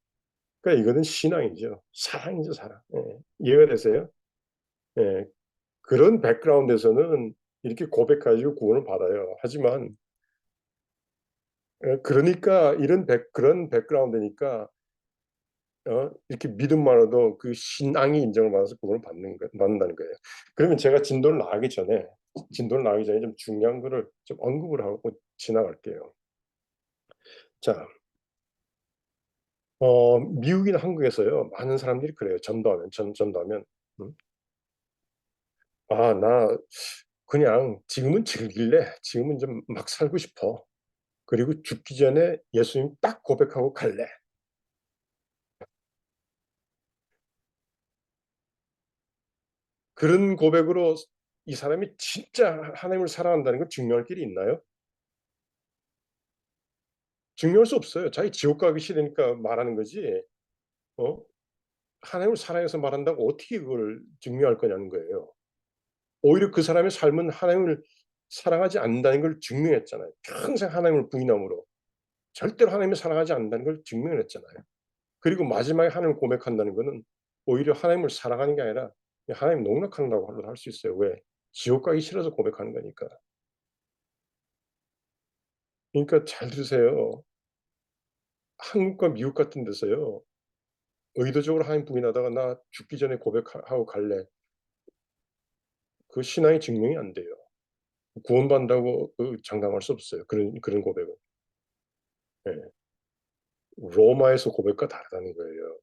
그러니까 이거는 신앙이죠. 사랑이죠, 사랑. 예. 이해가 되세요? 예. 그런 백그라운드에서는 이렇게 고백가지고 구원을 받아요. 하지만 그러니까 그런 백그라운드니까 이렇게 믿음만으로도 그 신앙이 인정을 받아서 구원을 받는다는 거예요. 그러면 제가 진도를 나가기 전에 좀 중요한 거를 좀 언급을 하고 지나갈게요. 자, 미국이나 한국에서요, 많은 사람들이 그래요. 전도하면. 음? 나 그냥 지금은 즐길래. 지금은 좀 막 살고 싶어. 그리고 죽기 전에 예수님 딱 고백하고 갈래. 그런 고백으로 이 사람이 진짜 하나님을 사랑한다는 걸 증명할 길이 있나요? 증명할 수 없어요. 자기 지옥 가기 싫으니까 말하는 거지. 어? 하나님을 사랑해서 말한다고 어떻게 그걸 증명할 거냐는 거예요. 오히려 그 사람의 삶은 하나님을 사랑하지 않는다는 걸 증명했잖아요. 평생 하나님을 부인함으로 절대로 하나님을 사랑하지 않는다는 걸 증명했잖아요. 그리고 마지막에 하나님을 고백한다는 것은 오히려 하나님을 사랑하는 게 아니라 하나님 농락한다고 할 수 있어요. 왜? 지옥 가기 싫어서 고백하는 거니까. 그러니까 잘 들으세요. 한국과 미국 같은 데서요. 의도적으로 하나님 부인하다가 나 죽기 전에 고백하고 갈래. 그 신앙의 증명이 안 돼요. 구원받는다고 장담할 수 없어요. 그런 고백은. 예. 로마에서 고백과 다르다는 거예요.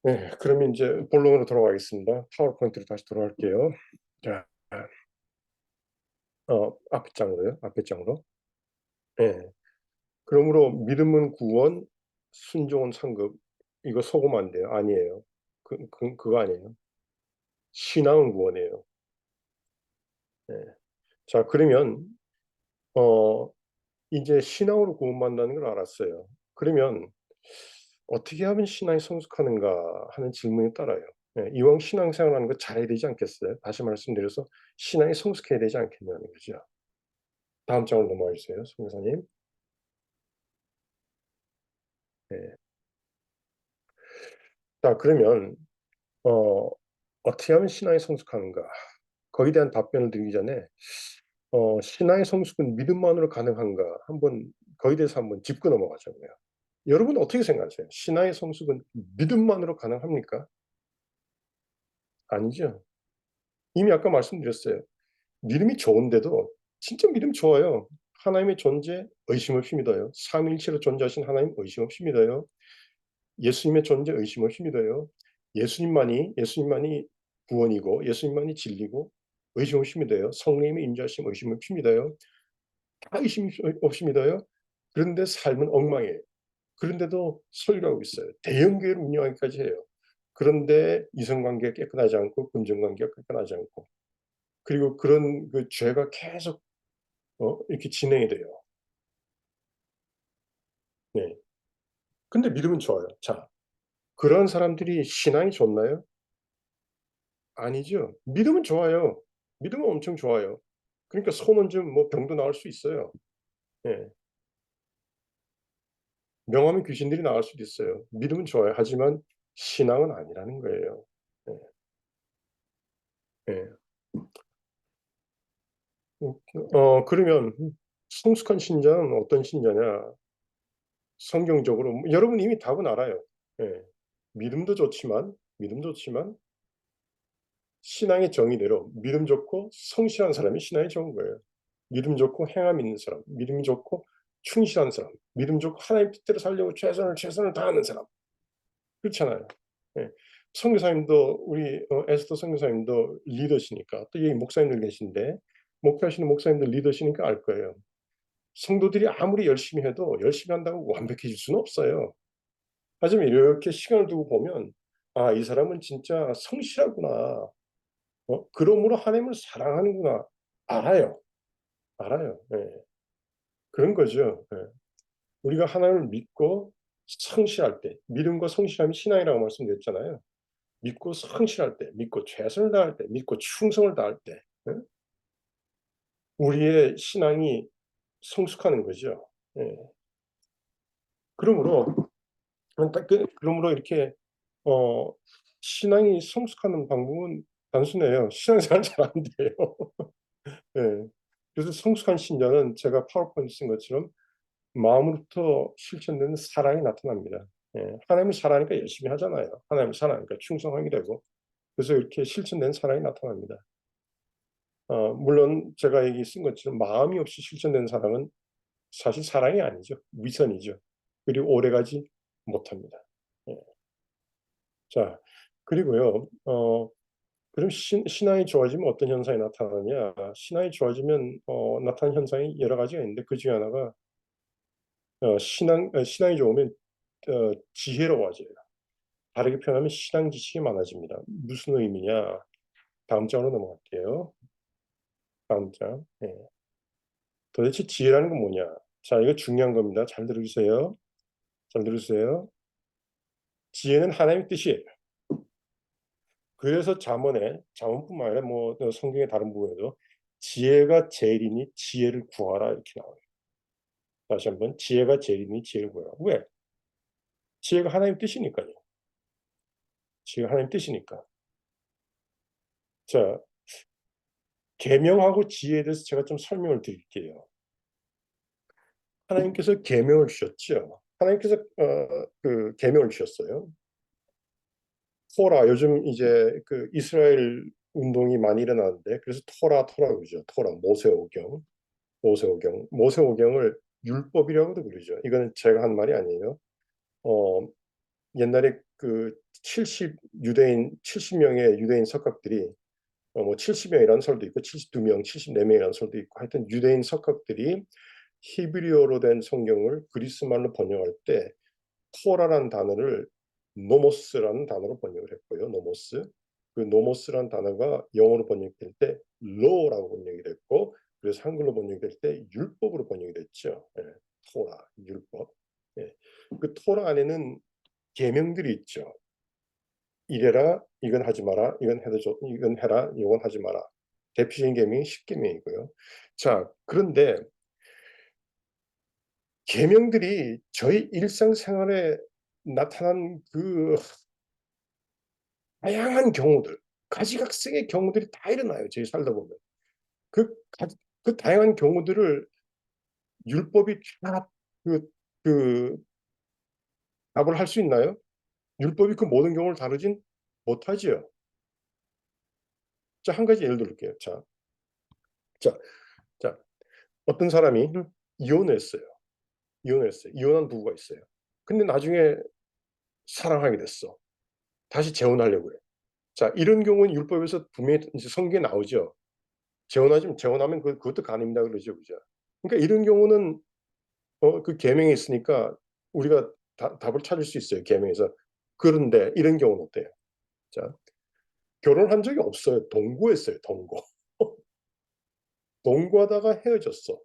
네, 그러면 이제 본론으로 돌아가겠습니다. 파워포인트로 다시 돌아갈게요. 자, 앞에 장으로요. 앞에 장으로. 예. 그러므로 믿음은 구원, 순종은 상급. 이거 속으면 안 돼요. 아니에요. 그거 아니에요. 신앙은 구원이에요. 예. 자, 그러면 어, 이제 신앙으로 구원받는다는 걸 알았어요. 그러면 어떻게 하면 신앙이 성숙하는가 하는 질문이 따라요. 예, 이왕 신앙생활하는 거 잘해야 되지 않겠어요? 다시 말씀드려서 신앙이 성숙해야 되지 않겠냐는 거죠. 다음 장으로 넘어가 주세요, 송교사님. 네. 자, 그러면 어, 어떻게 하면 신앙이 성숙하는가? 거기에 대한 답변을 드리기 전에 신앙의 성숙은 믿음만으로 가능한가? 거기에 대해서 한번 짚고 넘어가자고요. 여러분 어떻게 생각하세요? 신앙의 성숙은 믿음만으로 가능합니까? 아니죠. 이미 아까 말씀드렸어요. 믿음이 좋은데도 진짜 믿음 좋아요. 하나님의 존재 의심 없이 믿어요. 삼위일체로 존재하신 하나님 의심 없이 믿어요. 예수님의 존재 의심 없이 믿어요. 예수님만이 구원이고 예수님만이 진리고 의심 없이 믿어요. 성령님의 인자하심 의심 없이 믿어요. 다 의심 없이 믿어요. 그런데 삶은 엉망이에요. 그런데도 설교하고 있어요. 대형교회를 운영하기까지 해요. 그런데 이성관계가 깨끗하지 않고 금전관계가 깨끗하지 않고 그리고 그런 그 죄가 계속 이렇게 진행이 돼요. 네. 근데 믿음은 좋아요. 자, 그런 사람들이 신앙이 좋나요? 아니죠. 믿음은 좋아요. 믿음은 엄청 좋아요. 그러니까 손은 좀 뭐 병도 나을 수 있어요. 예. 명함에 귀신들이 나갈 수도 있어요. 믿음은 좋아요. 하지만 신앙은 아니라는 거예요. 예. 예. 그러면 성숙한 신자는 어떤 신자냐? 성경적으로 여러분 이미 답은 알아요. 예. 믿음도 좋지만 신앙의 정의대로 믿음 좋고 성실한 사람이 신앙이 좋은 거예요. 믿음 좋고 행함 있는 사람, 믿음 좋고 충실한 사람, 믿음 좋고 하나님 뜻대로 살려고 최선을 다하는 사람. 그렇잖아요. 예. 선교사님도 우리 에스더 선교사님도 리더시니까 또 여기 목사님들 계신데 목회하시는 목사님들 리더시니까 알 거예요. 성도들이 아무리 열심히 해도 열심히 한다고 완벽해질 수는 없어요. 하지만 이렇게 시간을 두고 보면 아, 이 사람은 진짜 성실하구나. 그러므로 하나님을 사랑하는구나. 알아요. 알아요. 예. 그런 거죠. 예. 우리가 하나님을 믿고 성실할 때, 믿음과 성실함이 신앙이라고 말씀드렸잖아요. 믿고 성실할 때, 믿고 최선을 다할 때, 믿고 충성을 다할 때, 예? 우리의 신앙이 성숙하는 거죠. 예. 그러므로, 그러므로 이렇게, 어, 신앙이 성숙하는 방법은 단순해요. 신앙생활 잘 안 돼요. 예. 그래서 성숙한 신자는 제가 파워포인트 쓴 것처럼 마음으로부터 실천되는 사랑이 나타납니다. 예. 하나님을 사랑하니까 열심히 하잖아요. 하나님을 사랑하니까 충성하게 되고. 그래서 이렇게 실천된 사랑이 나타납니다. 물론 제가 여기 쓴 것처럼 마음이 없이 실천된 사랑은 사실 사랑이 아니죠. 위선이죠. 그리고 오래가지 못합니다. 예. 자, 그리고요. 그럼 신앙이 좋아지면 어떤 현상이 나타나냐? 신앙이 좋아지면 나타나는 현상이 여러 가지가 있는데 그 중에 하나가 신앙이 좋으면 지혜로워져요. 다르게 표현하면 신앙 지식이 많아집니다. 무슨 의미냐? 다음 장으로 넘어갈게요. 다음 장. 도대체 지혜라는 건 뭐냐? 자, 이거 중요한 겁니다. 잘 들어주세요. 잘 들으세요. 지혜는 하나님의 뜻이에요. 그래서 잠언뿐만 아니라 뭐 성경의 다른 부분에도 지혜가 제일이니 지혜를 구하라 이렇게 나와요. 다시 한번 지혜가 제일이니 지혜를 구하라. 왜? 지혜가 하나님의 뜻이니까요. 지혜가 하나님의 뜻이니까. 자, 계명하고 지혜에 대해서 제가 좀 설명을 드릴게요. 하나님께서 계명을 주셨죠. 하나님께서 그 계명을 주셨어요. 토라 요즘 이제 그 이스라엘 운동이 많이 일어나는데 그래서 토라 그러죠. 토라 모세오경을 율법이라고도 그러죠. 이거는 제가 한 말이 아니에요. 어, 옛날에 그 70명의 유대인 석학들이 뭐 70명이라는 설도 있고 72명, 74명이라는 설도 있고 하여튼 유대인 석학들이 히브리어로 된 성경을 그리스말로 번역할 때 토라라는 단어를 노모스라는 단어로 번역을 했고요. 노모스. 그 노모스라는 단어가 영어로 번역될 때 law라고 번역이 됐고 그래서 한글로 번역될 때 율법으로 번역이 됐죠. 토라, 율법. 그 토라 안에는 계명들이 있죠. 이래라, 이건 하지 마라, 이건 해라, 이건 하지 마라. 대표적인 계명이 10계명이고요. 자, 그런데 계명들이 저희 일상생활에 나타난 그 다양한 경우들, 가지각색의 경우들이 다 일어나요. 저희 살다 보면. 그, 그 다양한 경우들을 율법이 다 그, 그 답을 할 수 있나요? 율법이 그 모든 경우를 다루진 못하지요. 자, 한 가지 예를 들을게요. 자, 자, 어떤 사람이 이혼했어요. 이혼한 부부가 있어요. 근데 나중에 사랑하게 됐어. 다시 재혼하려고 해. 자, 이런 경우는 율법에서 분명히 이제 성경에 나오죠. 재혼하면 그것도 간입니다 그러죠, 그죠? 그러니까 이런 경우는 그 계명에 있으니까 우리가 답을 찾을 수 있어요, 계명에서. 그런데 이런 경우는 어때요? 자, 결혼한 적이 없어요. 동거했어요, 동거. 동거하다가 헤어졌어.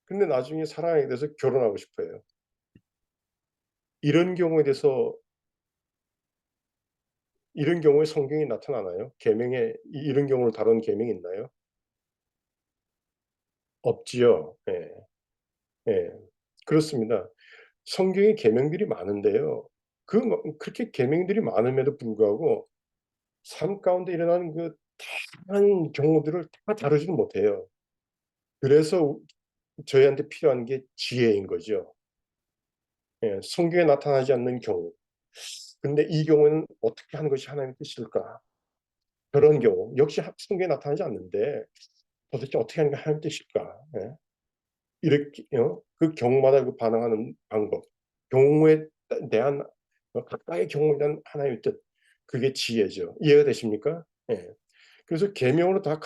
근데 나중에 사랑하게 돼서 결혼하고 싶어요. 이런 경우에 대해서 이런 경우에 성경이 나타나나요? 계명에 이런 경우를 다룬 계명이 있나요? 없지요. 예. 예. 그렇습니다. 성경에 계명들이 많은데요. 그렇게 계명들이 많음에도 불구하고 삶 가운데 일어나는 그 다양한 경우들을 다 다루지는 못해요. 그래서 저희한테 필요한 게 지혜인 거죠. 예, 성경에 나타나지 않는 경우. 근데 이 경우는 어떻게 하는 것이 하나님의 뜻일까? 그런 경우 역시 성경에 나타나지 않는데 도대체 어떻게 하는 게 하나님의 뜻일까? 예? 이렇게 그 경우마다 그 반응하는 방법, 경우에 대한 각각의 경우에 대한 하나님의 뜻, 그게 지혜죠. 이해가 되십니까? 예. 그래서 계명으로 다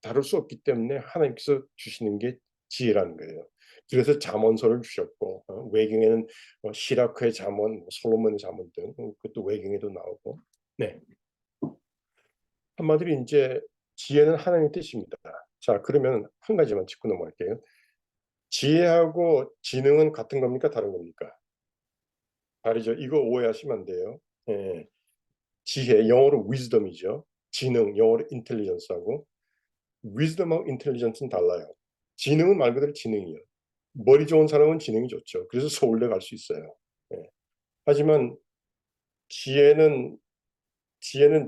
다룰 수 없기 때문에 하나님께서 주시는 게 지혜라는 거예요. 그래서 잠언서를 주셨고 외경에는 시라크의 잠언, 솔로몬의 잠언 등 그것도 외경에도 나오고. 네. 한마디로 이제 지혜는 하나님의 뜻입니다. 자, 그러면 한 가지만 짚고 넘어갈게요. 지혜하고 지능은 같은 겁니까? 다른 겁니까? 다르죠. 이거 오해하시면 안 돼요. 예. 지혜, 영어로 wisdom이죠. 지능, 영어로 intelligence하고 wisdom하고 intelligence는 달라요. 지능은 말 그대로 지능이요. 머리 좋은 사람은 지능이 좋죠. 그래서 서울대 갈 수 있어요. 예. 하지만 지혜는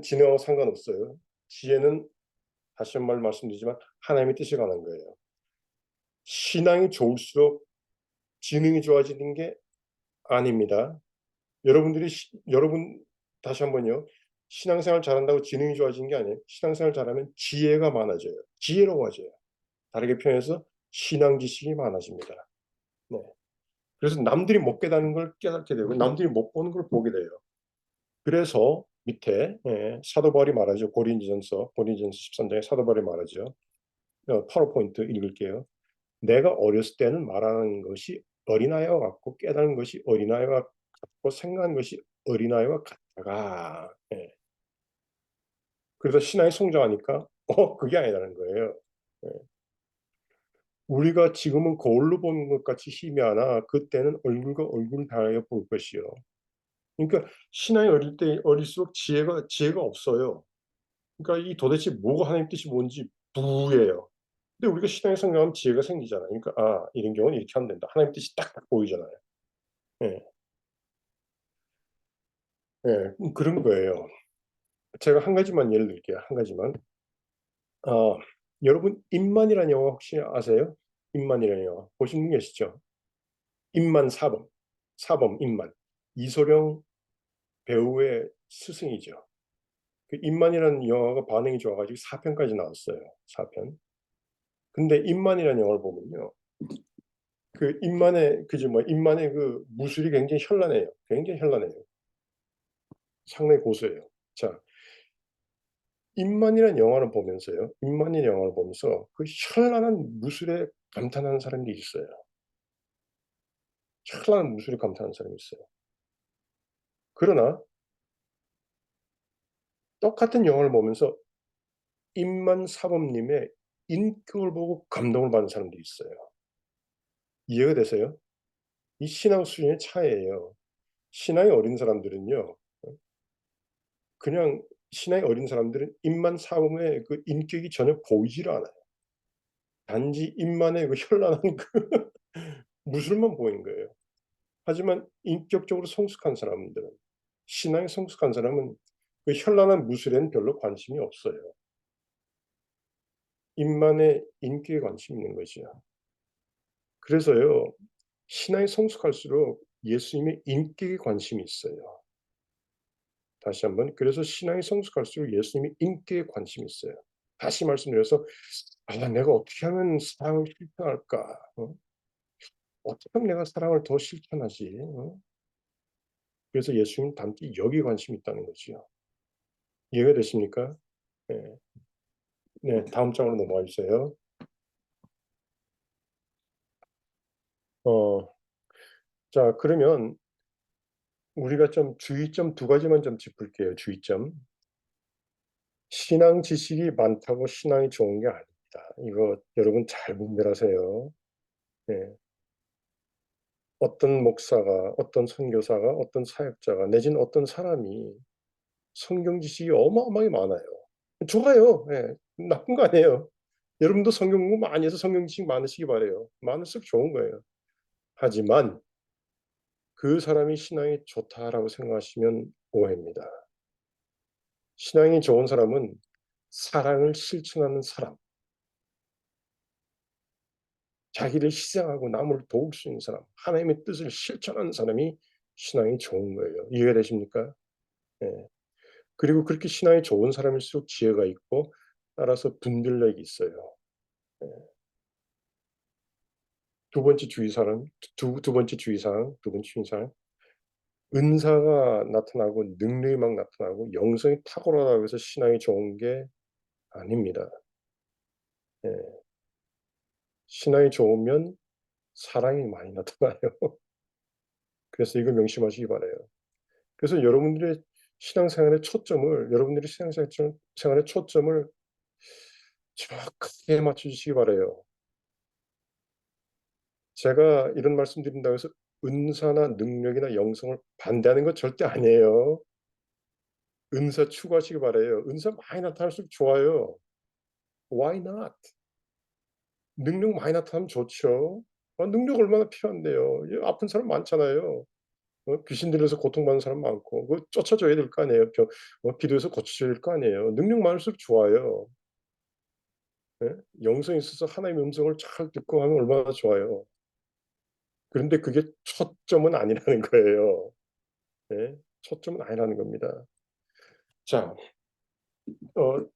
지능하고 상관없어요. 지혜는 다시 한 번 말씀드리지만 하나님의 뜻에 관한 거예요. 신앙이 좋을수록 지능이 좋아지는 게 아닙니다. 여러분 다시 한번요. 신앙생활 잘한다고 지능이 좋아지는 게 아니에요. 신앙생활 잘하면 지혜가 많아져요. 지혜로워져요. 다르게 표현해서 신앙 지식이 많아집니다. 네. 그래서 남들이 못 깨닫는 걸 깨닫게 되고 남들이 못 보는 걸 보게 돼요. 그래서 밑에 사도 바울이 말하죠. 고린도전서 13장에 사도 바울이 말하죠. 파워포인트 읽을게요. 내가 어렸을 때는 말하는 것이 어린아이와 같고 깨달은 것이 어린아이와 같고 생각하는 것이 어린아이와 같다가 그래서 신앙이 성장하니까 그게 아니라는 거예요. 예. 우리가 지금은 거울로 보는 것 같이 힘이 하나 그때는 얼굴과 얼굴을 닿아야 볼 것이요. 그러니까 신앙이 어릴수록 지혜가 없어요. 그러니까 이 도대체 뭐가 하나님 뜻이 뭔지 부예요. 근데 우리가 신앙이 성장하면 지혜가 생기잖아요. 그러니까 이런 경우는 이렇게 하면 된다. 하나님 뜻이 딱딱 보이잖아요. 예, 예, 그런 거예요. 제가 한 가지만 예를 들게요. 한 가지만. 아, 여러분 임만이라는 영화 혹시 아세요? 임만이라는 영화 보신 분 계시죠? 임만 사범, 사범 임만. 이소룡 배우의 스승이죠. 그 임만이라는 영화가 반응이 좋아가지고 4편까지 나왔어요. 4편. 근데 임만이라는 영화를 보면요. 그 임만의 그 무술이 굉장히 현란해요. 굉장히 현란해요. 상당히 고수해요. 자, 임만이라는 영화를 보면서요. 임만이라는 영화를 보면서 그 현란한 무술에 감탄하는 사람들이 있어요. 현란한 무술에 감탄하는 사람이 있어요. 그러나 똑같은 영화를 보면서 임만 사범님의 인격을 보고 감동을 받는 사람들이 있어요. 이해가 되세요? 이 신앙 수준의 차이예요. 신앙이 어린 사람들은요. 그냥 신앙이 어린 사람들은 임만 사범의 그 인격이 전혀 보이질 않아요. 단지 임만의 그 현란한 그 무술만 보이는 거예요. 하지만 인격적으로 성숙한 사람들은 신앙이 성숙한 사람은 그 현란한 무술에는 별로 관심이 없어요. 임만의 인격에 관심이 있는 거죠. 그래서요. 신앙이 성숙할수록 예수님의 인격에 관심이 있어요. 다시 한번 그래서 신앙이 성숙할수록 예수님의 인격에 관심이 있어요. 다시 말씀드려서 내가 어떻게 하면 사랑을 실천할까? 어떻게 하면 내가 사랑을 더 실천하지? 그래서 예수님은 단지 여기에 관심이 있다는 거죠. 이해가 되십니까? 네. 네, 다음 장으로 넘어가 주세요. 어, 자, 그러면 우리가 좀 주의점 두 가지만 좀 짚을게요. 주의점. 신앙 지식이 많다고 신앙이 좋은 게 아닙니다. 이거 여러분 잘 분별하세요. 네. 어떤 목사가, 어떤 선교사가, 어떤 사역자가 내지는 어떤 사람이 성경 지식이 어마어마하게 많아요. 좋아요. 예. 나쁜 거 아니에요. 여러분도 성경 공부 많이 해서 성경 지식 많으시기 바래요. 많을수록 좋은 거예요. 하지만 그 사람이 신앙이 좋다라고 생각하시면 오해입니다. 신앙이 좋은 사람은 사랑을 실천하는 사람, 자기를 희생하고 남을 도울 수 있는 사람, 하나님의 뜻을 실천하는 사람이 신앙이 좋은 거예요. 이해가 되십니까? 예. 그리고 그렇게 신앙이 좋은 사람일수록 지혜가 있고 따라서 분별력이 있어요. 예. 두 번째 주의사항, 두 번째 주의사항, 두 번째 주의사항. 은사가 나타나고 능력이 막 나타나고 영성이 탁월하다고 해서 신앙이 좋은 게 아닙니다. 예. 신앙이 좋으면 사랑이 많이 나타나요. 그래서 이걸 명심하시기 바라요. 그래서 여러분들의 여러분들이 신앙생활의 초점을 정확하게 맞춰주시기 바라요. 제가 이런 말씀 드린다고 해서 은사나 능력이나 영성을 반대하는 건 절대 아니에요. 은사 추구하시기 바라요. 은사 많이 나타날수록 좋아요. Why not? 능력 많이 나타나면 좋죠. 능력 얼마나 필요한데요. 아픈 사람 많잖아요. 귀신 들려서 고통받는 사람 많고 그거 쫓아줘야 될 거 아니에요. 기도해서 고쳐줘야 될 거 아니에요. 능력 많을수록 좋아요. 예? 영성이 있어서 하나님의 음성을 잘 듣고 하면 얼마나 좋아요. 그런데 그게 초점은 아니라는 거예요. 예? 초점은 아니라는 겁니다. 자, 어,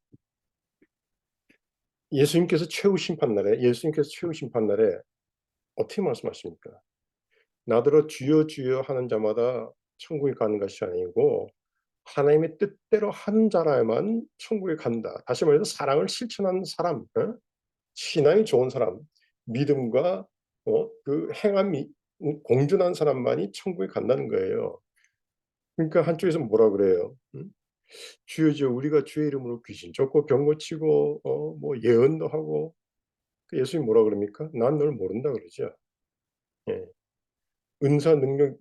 예수님께서 최후 심판날에 어떻게 말씀하십니까? 나더러 주여 주여 하는 자마다 천국에 가는 것이 아니고 하나님의 뜻대로 하는 자라야만 천국에 간다. 다시 말해서 사랑을 실천하는 사람, 신앙이 좋은 사람, 믿음과 그 행함이 공존한 사람만이 천국에 간다는 거예요. 그러니까 한쪽에서 뭐라 그래요? 주여 주여 우리가 주의 이름으로 귀신 쫓고 병 고치고 뭐 예언도 하고 그 예수님 뭐라 그럽니까? 난 널 모른다 그러죠. 예. 은사 능력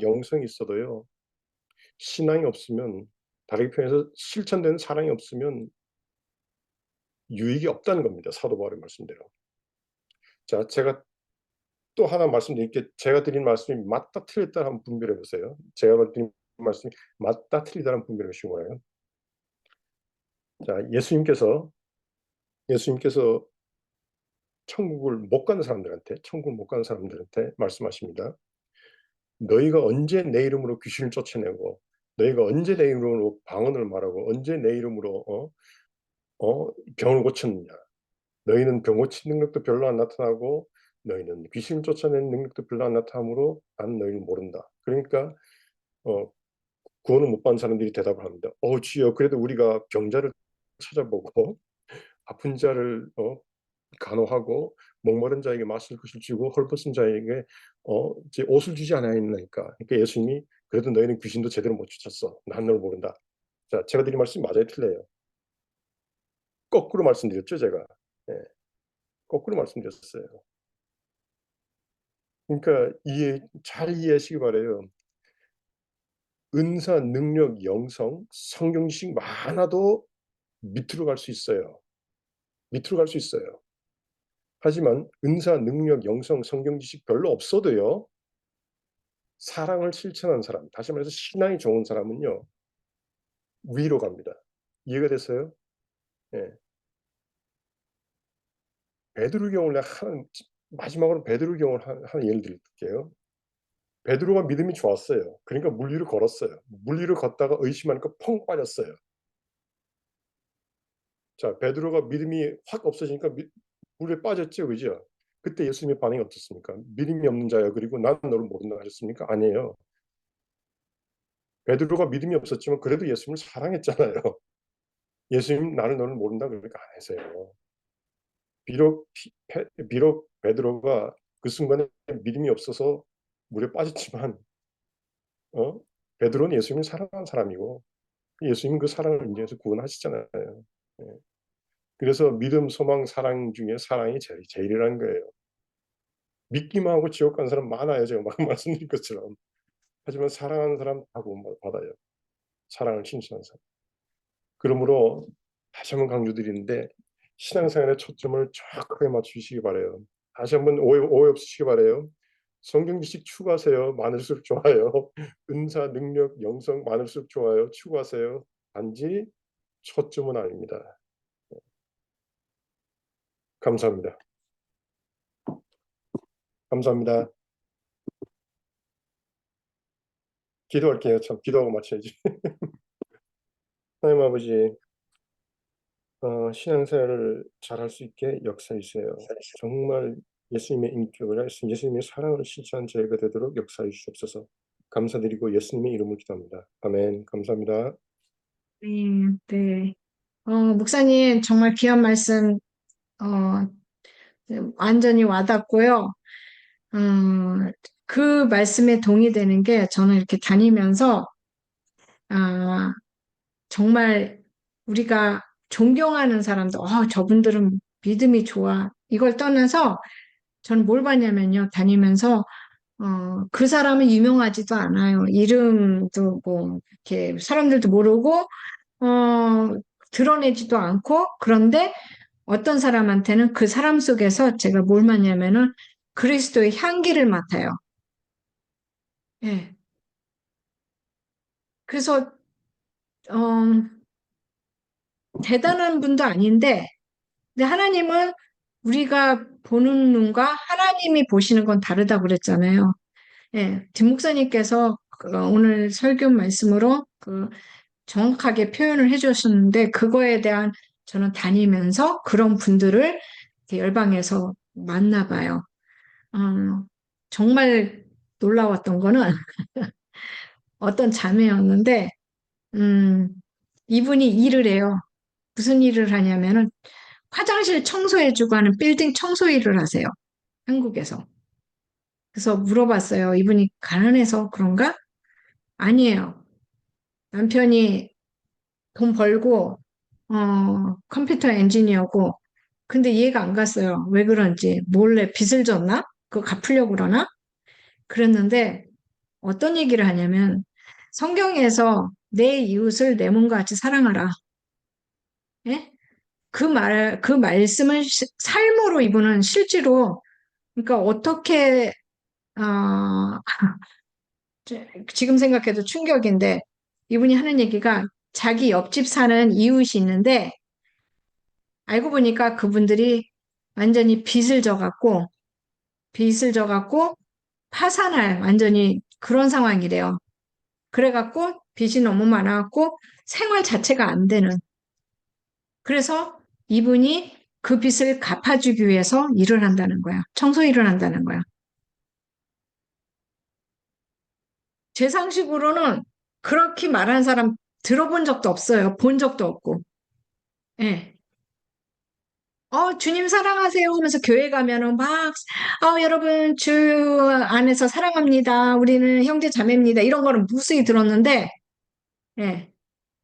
영성이 있어도요. 신앙이 없으면 다르게 표현해서 실천되는 사랑이 없으면 유익이 없다는 겁니다. 사도 바울의 말씀대로. 자, 제가 또 하나 말씀드릴게요. 제가 드린 말씀이 맞다 틀렸다 한번 분별해 보세요. 제가 드린 말씀이 맞다 틀리다 한번 분별해 보시기 바라요. 자, 예수님께서 천국을 못 가는 사람들한테 말씀하십니다. 너희가 언제 내 이름으로 귀신을 쫓아내고 너희가 언제 내 이름으로 방언을 말하고 언제 내 이름으로 병을 고쳤느냐. 너희는 병 고친 능력도 별로 안 나타나고 너희는 귀신을 쫓아내는 능력도 별로 안 나타나므로 난 너희를 모른다. 그러니까 구원을 못 받은 사람들이 대답을 합니다. 주여 그래도 우리가 병자를 찾아보고 아픈 자를 간호하고 목마른 자에게 마실 것을 주고 헐벗은 자에게 이제 옷을 주지 않았나이까. 그러니까 예수님이 그래도 너희는 귀신도 제대로 못 쫓았어. 난 널 모른다. 자, 제가 드린 말씀이 맞아요, 틀려요? 거꾸로 말씀드렸죠, 제가. 예, 거꾸로 말씀드렸어요. 그러니까 잘 이해하시기 바래요. 은사, 능력, 영성, 성경 지식 많아도 밑으로 갈 수 있어요. 밑으로 갈 수 있어요. 하지만 은사, 능력, 영성, 성경 지식 별로 없어도요. 사랑을 실천한 사람, 다시 말해서 신앙이 좋은 사람은요. 위로 갑니다. 이해가 됐어요? 예. 베드로 경우를 마지막으로 베드로 경우를 하나 예를 드릴게요. 베드로가 믿음이 좋았어요. 그러니까 물 위를 걸었어요. 물 위를 걷다가 의심하니까 펑 빠졌어요. 자, 베드로가 믿음이 확 없어지니까 물에 빠졌죠, 그죠? 그때 예수님의 반응이 어떻습니까? 믿음이 없는 자야, 그리고 난 너를 모른다 하셨습니까? 아니에요. 베드로가 믿음이 없었지만 그래도 예수님을 사랑했잖아요. 예수님 나를 너를 모른다 그러니까 안 했어요. 비록 베드로가 그 순간에 믿음이 없어서 물에 빠졌지만 베드로는 예수님을 사랑하는 사람이고 예수님 그 사랑을 인정해서 구원하시잖아요. 예. 그래서 믿음, 소망, 사랑 중에 사랑이 제일이라는 거예요. 믿기만 하고 지옥 간 사람 많아요. 제가 막 말씀드린 것처럼. 하지만 사랑하는 사람 다 구원받아요. 사랑을 신실한 사람. 그러므로 다시 한번 강조드리는데 신앙생활의 초점을 정확하게 맞추시기 바라요. 다시 한번 오해 없으시기 바라요. 성경 지식 추구하세요. 많을수록 좋아요. 은사, 능력, 영성 많을수록 좋아요. 추구하세요. 단지 초점은 아닙니다. 감사합니다. 감사합니다. 기도할게요. 참 기도하고 마쳐야지. 하나님 아버지, 신앙생활을 잘할 수 있게 역사해 주세요. 정말 예수님의 인격을 예수님의 사랑을 실천한 저희가 되도록 역사해 주시옵소서. 감사드리고 예수님의 이름으로 기도합니다. 아멘. 감사합니다. 네, 네. 목사님 정말 귀한 말씀 어, 완전히 와닿고요. 그 말씀에 동의되는 게 저는 이렇게 다니면서 아, 정말 우리가 존경하는 사람들, 저분들은 믿음이 좋아. 이걸 떠나서 저는 뭘 봤냐면요. 다니면서 그 사람은 유명하지도 않아요. 이름도 뭐 이렇게 사람들도 모르고 드러내지도 않고 그런데 어떤 사람한테는 그 사람 속에서 제가 뭘 맡냐면은 그리스도의 향기를 맡아요. 예. 그래서 대단한 분도 아닌데, 근데 하나님은 우리가 보는 눈과 하나님이 보시는 건 다르다고 그랬잖아요. 예, 김 목사님께서 오늘 설교 말씀으로 정확하게 표현을 해주셨는데, 그거에 대한 저는 다니면서 그런 분들을 이렇게 열방에서 만나봐요. 정말 놀라웠던 거는 어떤 자매였는데, 이분이 일을 해요. 무슨 일을 하냐면은 화장실 청소해주고 하는 빌딩 청소 일을 하세요. 한국에서. 그래서 물어봤어요. 이분이 가난해서 그런가? 아니에요. 남편이 돈 벌고, 컴퓨터 엔지니어고, 근데 이해가 안 갔어요. 왜 그런지. 몰래 빚을 졌나? 그거 갚으려고 그러나? 그랬는데, 어떤 얘기를 하냐면, 성경에서 내 이웃을 내 몸과 같이 사랑하라. 예? 그 말씀을 삶으로 이분은 실제로, 그러니까 어떻게, 어, 지금 생각해도 충격인데, 이분이 하는 얘기가 자기 옆집 사는 이웃이 있는데, 알고 보니까 그분들이 완전히 빚을 져갖고, 파산할 완전히 그런 상황이래요. 그래갖고, 빚이 너무 많아갖고, 생활 자체가 안 되는. 그래서 이분이 그 빚을 갚아주기 위해서 일을 한다는 거야. 청소 일을 한다는 거야. 제 상식으로는 그렇게 말하는 사람 들어본 적도 없어요. 본 적도 없고. 예. 주님 사랑하세요 하면서 교회 가면은 막, 여러분 주 안에서 사랑합니다. 우리는 형제 자매입니다. 이런 거는 무수히 들었는데, 예.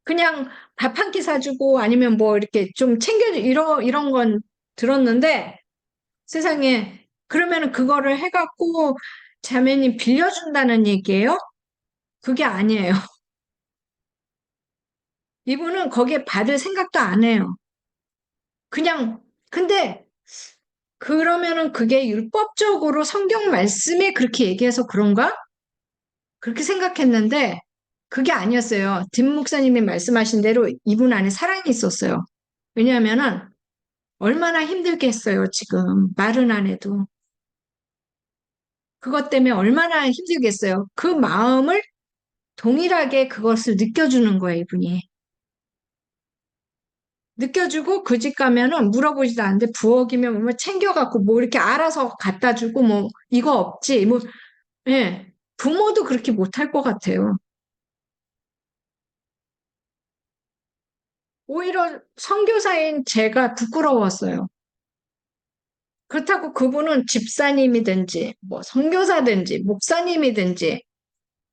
그냥 밥 한 끼 사주고 아니면 뭐 이렇게 좀 챙겨주, 이런 건 들었는데, 세상에, 그러면은 그거를 해갖고 자매님 빌려준다는 얘기예요? 그게 아니에요. 이분은 거기에 받을 생각도 안 해요. 그냥, 근데 그러면은 그게 율법적으로 성경 말씀에 그렇게 얘기해서 그런가? 그렇게 생각했는데 그게 아니었어요. 딘 목사님이 말씀하신 대로 이분 안에 사랑이 있었어요. 왜냐하면은 얼마나 힘들겠어요, 지금. 말은 안 해도. 그것 때문에 얼마나 힘들겠어요. 그 마음을 동일하게 그것을 느껴주는 거예요, 이분이. 느껴주고 그 집 가면은 물어보지도 않는데 부엌이면 뭐 챙겨갖고 뭐 이렇게 알아서 갖다 주고 뭐 이거 없지 뭐 예. 부모도 그렇게 못할 것 같아요. 오히려 선교사인 제가 부끄러웠어요. 그렇다고 그분은 집사님이든지 뭐 선교사든지 목사님이든지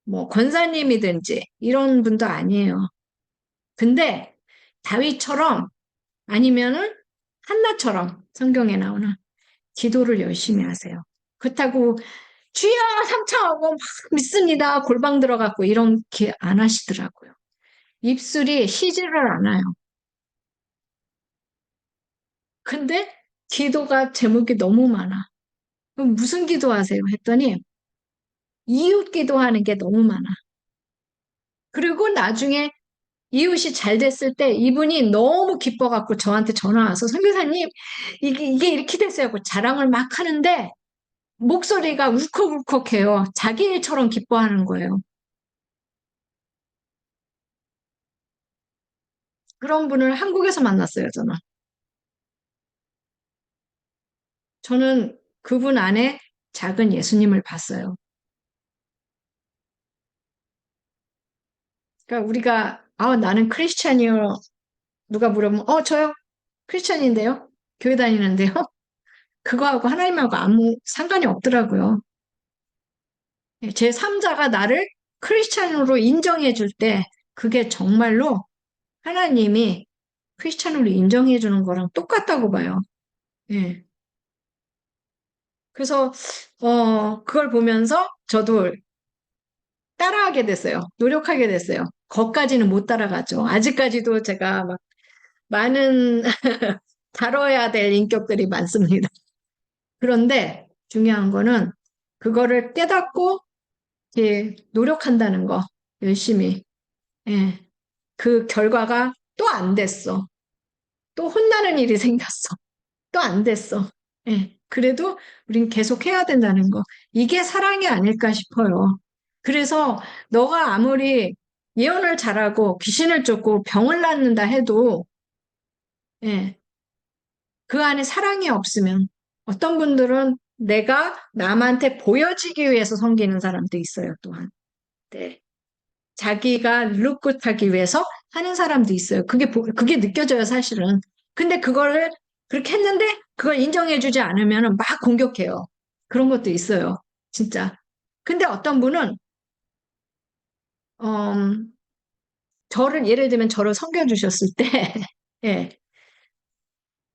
뭐 권사님이든지 이런 분도 아니에요. 근데 다윗처럼 아니면은 한나처럼 성경에 나오는 기도를 열심히 하세요. 그렇다고 주여 삼창하고 막 믿습니다. 골방 들어갔고 이렇게 안 하시더라고요. 입술이 쉬지를 않아요. 근데 기도가 제목이 너무 많아. 그럼 무슨 기도하세요? 했더니 이웃 기도하는 게 너무 많아. 그리고 나중에 이웃이 잘 됐을 때 이분이 너무 기뻐갖고 저한테 전화 와서 선교사님 이게 이렇게 됐어요 하고 자랑을 막 하는데 목소리가 울컥울컥해요. 자기 일처럼 기뻐하는 거예요. 그런 분을 한국에서 만났어요, 저는. 저는 그분 안에 작은 예수님을 봤어요. 그러니까 우리가, 나는 크리스찬이요. 누가 물어보면, 저요? 크리스찬인데요? 교회 다니는데요? 그거하고 하나님하고 아무 상관이 없더라고요. 제 3자가 나를 크리스찬으로 인정해 줄 때, 그게 정말로 하나님이 크리스찬으로 인정해 주는 거랑 똑같다고 봐요. 예. 그래서, 그걸 보면서 저도 따라하게 됐어요. 노력하게 됐어요. 거기까지는 못 따라가죠. 아직까지도 제가 막 많은 다뤄야 될 인격들이 많습니다. 그런데 중요한 거는 그거를 깨닫고 이렇게 노력한다는 거, 열심히. 예. 그 결과가 또 안 됐어. 또 혼나는 일이 생겼어. 또 안 됐어. 예. 그래도 우린 계속 해야 된다는 거. 이게 사랑이 아닐까 싶어요. 그래서 너가 아무리 예언을 잘하고 귀신을 쫓고 병을 낫는다 해도 예. 그 안에 사랑이 없으면 어떤 분들은 내가 남한테 보여지기 위해서 섬기는 사람도 있어요, 또한. 네. 자기가 룩굿하기 위해서 하는 사람도 있어요. 그게 느껴져요, 사실은. 근데 그거를 그렇게 했는데 그걸 인정해주지 않으면 막 공격해요. 그런 것도 있어요. 진짜. 근데 어떤 분은, 음, 예를 들면 저를 섬겨주셨을 때, 예,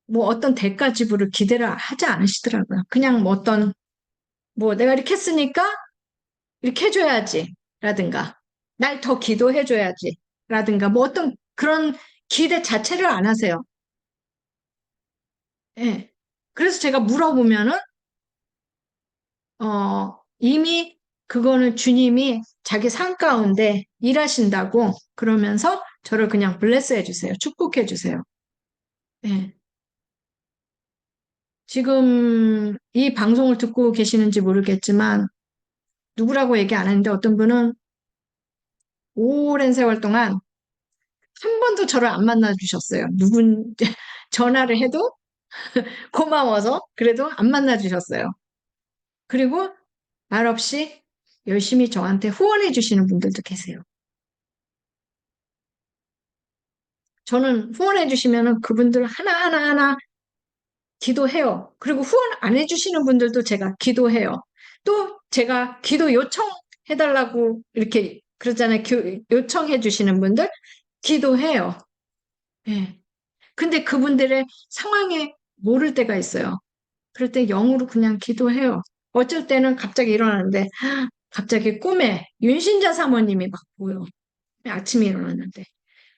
뭐 어떤 대가 지불을 기대를 하지 않으시더라고요. 그냥 뭐 내가 이렇게 했으니까 이렇게 해줘야지, 라든가, 날 더 기도해줘야지, 라든가, 뭐 어떤 그런 기대 자체를 안 하세요. 예. 그래서 제가 물어보면은, 이미 그거는 주님이 자기 삶 가운데 일하신다고 그러면서 저를 그냥 블레스 해주세요. 축복해주세요. 예. 지금 이 방송을 듣고 계시는지 모르겠지만, 누구라고 얘기 안 했는데 어떤 분은 오랜 세월 동안 한 번도 저를 안 만나 주셨어요. 전화를 해도 고마워서 그래도 안 만나 주셨어요. 그리고 말없이 열심히 저한테 후원해 주시는 분들도 계세요. 저는 후원해 주시면은 그분들 하나하나 기도해요. 그리고 후원 안 해주시는 분들도 제가 기도해요. 또 제가 기도 요청해달라고 이렇게 그러잖아요. 요청해 주시는 분들 기도해요. 예. 근데 그분들의 상황에 모를 때가 있어요. 그럴 때 영으로 그냥 기도해요. 어쩔 때는 갑자기 일어나는데 갑자기 꿈에 윤신자 사모님이 막 보여. 아침에 일어났는데.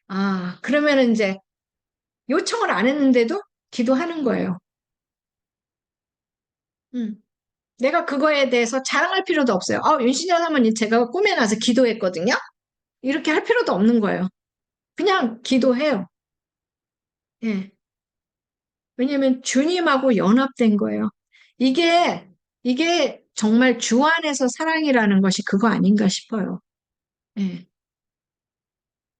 아, 그러면 이제 요청을 안 했는데도 기도하는 거예요. 음. 내가 그거에 대해서 자랑할 필요도 없어요. 윤신자 사모님 제가 꿈에 나서 기도했거든요. 이렇게 할 필요도 없는 거예요. 그냥 기도해요. 예. 왜냐면 주님하고 연합된 거예요. 이게, 이게 정말 주 안에서 사랑이라는 것이 그거 아닌가 싶어요. 예.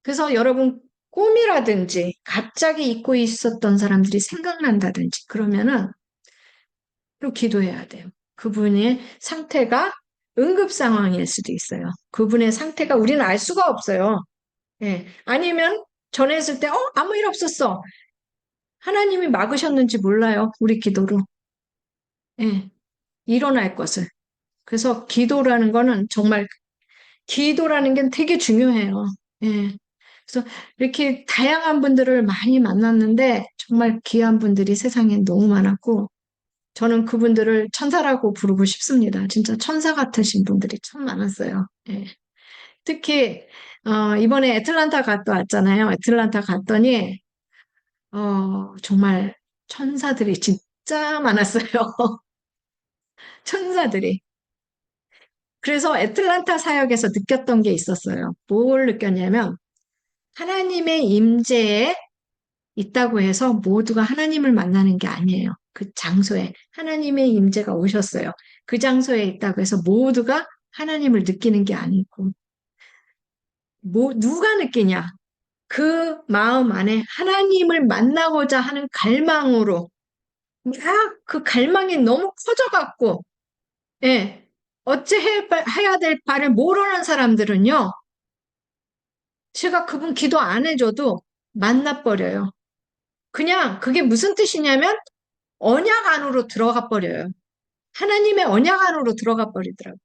그래서 여러분, 꿈이라든지 갑자기 잊고 있었던 사람들이 생각난다든지 그러면은 또 기도해야 돼요. 그분의 상태가 응급 상황일 수도 있어요. 그분의 상태가 우리는 알 수가 없어요. 예. 아니면 전했을 때, 아무 일 없었어. 하나님이 막으셨는지 몰라요. 우리 기도로. 예. 일어날 것을. 그래서 기도라는 게 되게 중요해요. 예. 그래서 이렇게 다양한 분들을 많이 만났는데 정말 귀한 분들이 세상에 너무 많았고 저는 그분들을 천사라고 부르고 싶습니다. 진짜 천사 같으신 분들이 참 많았어요. 예. 특히 이번에 애틀란타 갔다 왔잖아요. 애틀란타 갔더니 정말 천사들이 진짜 많았어요. 천사들이. 그래서 애틀란타 사역에서 느꼈던 게 있었어요. 뭘 느꼈냐면 하나님의 임재에 있다고 해서 모두가 하나님을 만나는 게 아니에요. 그 장소에 하나님의 임재가 오셨어요. 그 장소에 있다고 해서 모두가 하나님을 느끼는 게 아니고 누가 느끼냐? 그 마음 안에 하나님을 만나고자 하는 갈망으로 막 그 갈망이 너무 커져갖고 예, 해야 될 바를 모르는 사람들은요. 제가 그분 기도 안 해줘도 만나버려요. 그냥 그게 무슨 뜻이냐면 언약 안으로 들어가 버려요. 하나님의 언약 안으로 들어가 버리더라고요.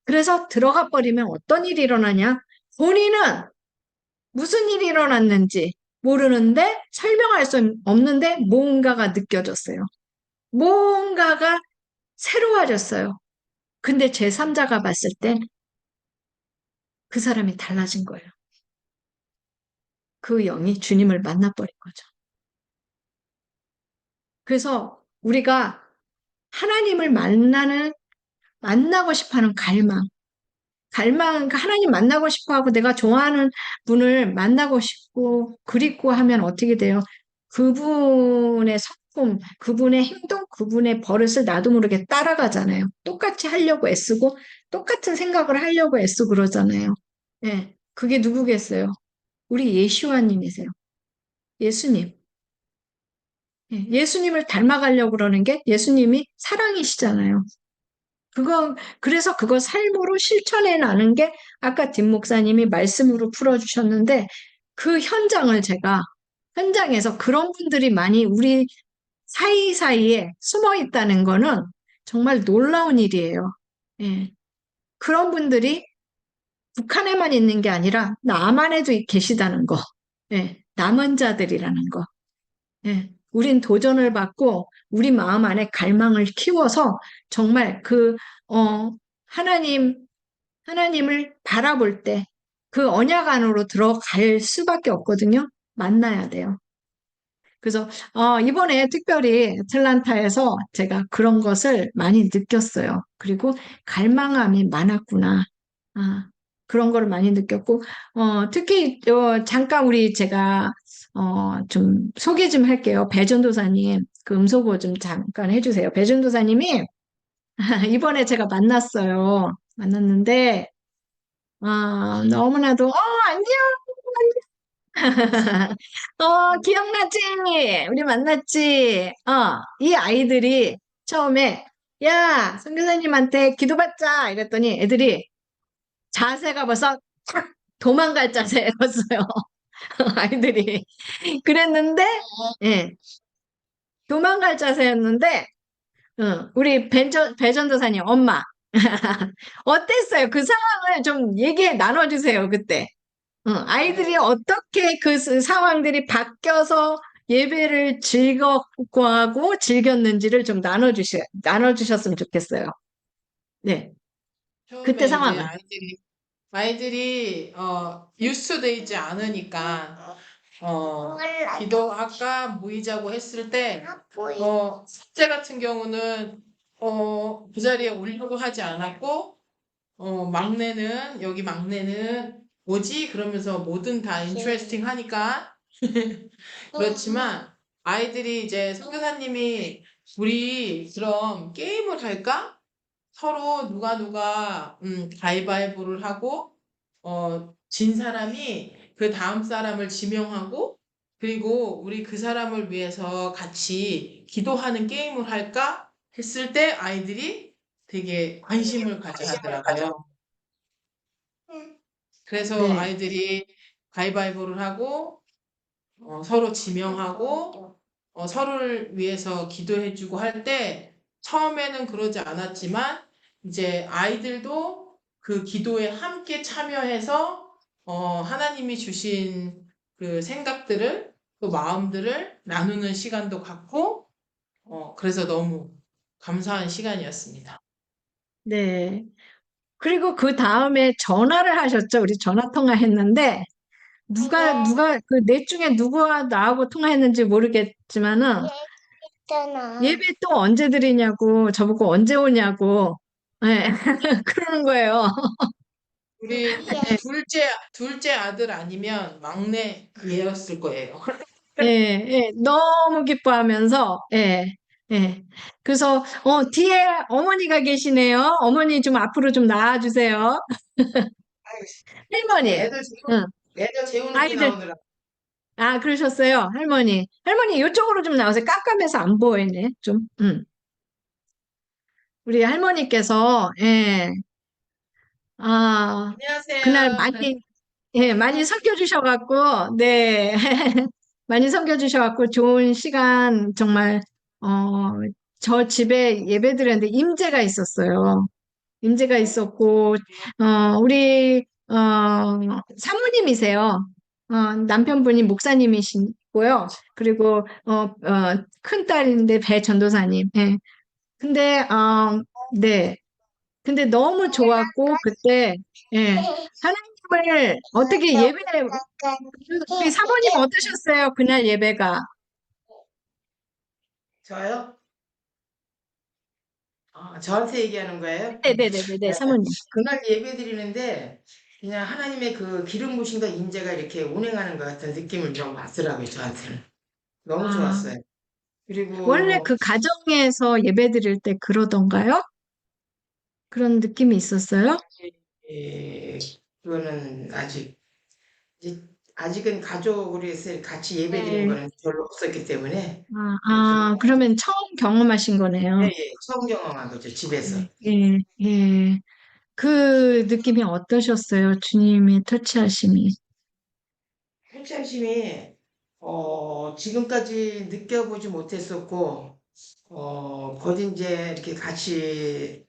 그래서 들어가 버리면 어떤 일이 일어나냐? 본인은 무슨 일이 일어났는지 모르는데 설명할 수 없는데 뭔가가 느껴졌어요. 뭔가가 새로워졌어요. 근데 제3자가 봤을 때 그 사람이 달라진 거예요. 그 영이 주님을 만나버린 거죠. 그래서 우리가 하나님을 만나고 싶어 하는 그러니까 하나님 만나고 싶어 하고 내가 좋아하는 분을 만나고 싶고 그립고 하면 어떻게 돼요? 그분의 성품, 그분의 행동, 그분의 버릇을 나도 모르게 따라가잖아요. 똑같이 하려고 애쓰고 똑같은 생각을 하려고 애쓰고 그러잖아요. 네, 그게 누구겠어요? 우리 예수와님이세요. 예수님. 예수님을 닮아가려고 그러는 게 예수님이 사랑이시잖아요. 그래서 그거 삶으로 실천해 나는 게 아까 뒷 목사님이 말씀으로 풀어주셨는데 그 현장에서 그런 분들이 많이 우리 사이사이에 숨어 있다는 거는 정말 놀라운 일이에요. 예. 그런 분들이 북한에만 있는 게 아니라 남한에도 계시다는 거. 예, 남은 자들이라는 거. 예, 우린 도전을 받고 우리 마음 안에 갈망을 키워서 정말 어, 하나님, 하나님을 바라볼 때 그 언약 안으로 들어갈 수밖에 없거든요. 만나야 돼요. 그래서 이번에 특별히 애틀란타에서 제가 그런 것을 많이 느꼈어요. 그리고 갈망함이 많았구나. 아, 그런 거를 많이 느꼈고, 특히 잠깐 제가 좀 소개 좀 할게요. 배전도사님, 그 음소거 좀 잠깐 해주세요. 배전도사님이 이번에 제가 만났어요. 만났는데 너무나도 안녕. 기억나지? 우리 만났지? 이 아이들이 처음에, 야, 선교사님한테 기도받자! 이랬더니 애들이 자세가 벌써 탁 도망갈 자세였어요. 아이들이. 그랬는데, 예, 도망갈 자세였는데, 우리 배전도사님 엄마. 어땠어요? 그 상황을 좀 나눠주세요, 그때. 아이들이 어떻게 상황들이 바뀌어서 예배를 즐겁고하고 즐겼는지를 좀 나눠주셨으면 좋겠어요. 네. 그때 처음에 이제 상황을. 아이들이 유스돼 있지 않으니까 기도할까 모이자고 했을 때 첫째 같은 경우는 그 자리에 오려고 하지 않았고 막내는 뭐지? 그러면서 뭐든 다 인트레스팅 하니까 그렇지만 아이들이 이제 선교사님이 우리 그럼 게임을 할까? 서로 누가 가위바위보를 하고 진 사람이 그 다음 사람을 지명하고 그리고 우리 그 사람을 위해서 같이 기도하는 게임을 할까? 했을 때 아이들이 되게 관심을 가져 하더라고요. 그래서 네. 아이들이 가위바위보를 하고 서로 지명하고 서로를 위해서 기도해주고 할 때 처음에는 그러지 않았지만 이제 아이들도 그 기도에 함께 참여해서 하나님이 주신 그 생각들을 또 마음들을 나누는 시간도 갖고 그래서 너무 감사한 시간이었습니다. 네. 그리고 그 다음에 전화를 하셨죠? 우리 전화 통화했는데, 누가, 넷 중에 누구와 나하고 통화했는지 모르겠지만은, 예배 또 언제 드리냐고, 저보고 언제 오냐고, 예, 그러는 거예요. 우리 둘째 아들 아니면 막내 얘였을 거예요. 예, 예, 너무 기뻐하면서, 예, 예. 그래서, 뒤에 어머니가 계시네요. 어머니 좀 앞으로 좀 나와주세요. 할머니, 응, 애들 재우는 게 아이들, 나오더라. 그러셨어요. 할머니. 할머니, 이쪽으로 좀 나오세요. 깜깜해서 안 보이네, 좀. 우리 할머니께서, 예, 아, 그날 안녕하세요. 많이, 예, 많이 섬겨주셔갖고, 네. 많이 섬겨주셔갖고, 좋은 시간, 정말, 어, 저 집에 예배드렸는데, 임재가 있었어요. 임재가 있었고, 우리, 사모님이세요. 남편분이 목사님이시고요. 그리고, 큰 딸인데, 배 전도사님. 예. 근데, 네. 근데 너무 좋았고, 그때, 예. 하나님을 어떻게 우리 사모님 어떠셨어요? 그날 예배가. 저요? 저한테 얘기하는 거예요? 네네네네, 네. 사모님. 그날 예배 드리는데 그냥 하나님의 그 기름 부심과 임재가 이렇게 운행하는 것 같은 느낌을 좀 받더라고요, 저한테는. 너무 아, 좋았어요. 원래 그리고 그 가정에서 예배 드릴 때 그러던가요? 그런 느낌이 있었어요? 예, 그거는 이제 아직은 가족으로 해서 같이 예배 드린 네. 거는 별로 없었기 때문에 그러면 처음 경험하신 거네요. 처음 경험한 거죠, 집에서. 예, 예, 예. 그 느낌이 어떠셨어요? 주님의 터치하심이. 헬창심이 지금까지 느껴보지 못했었고 곧 이제 이렇게 같이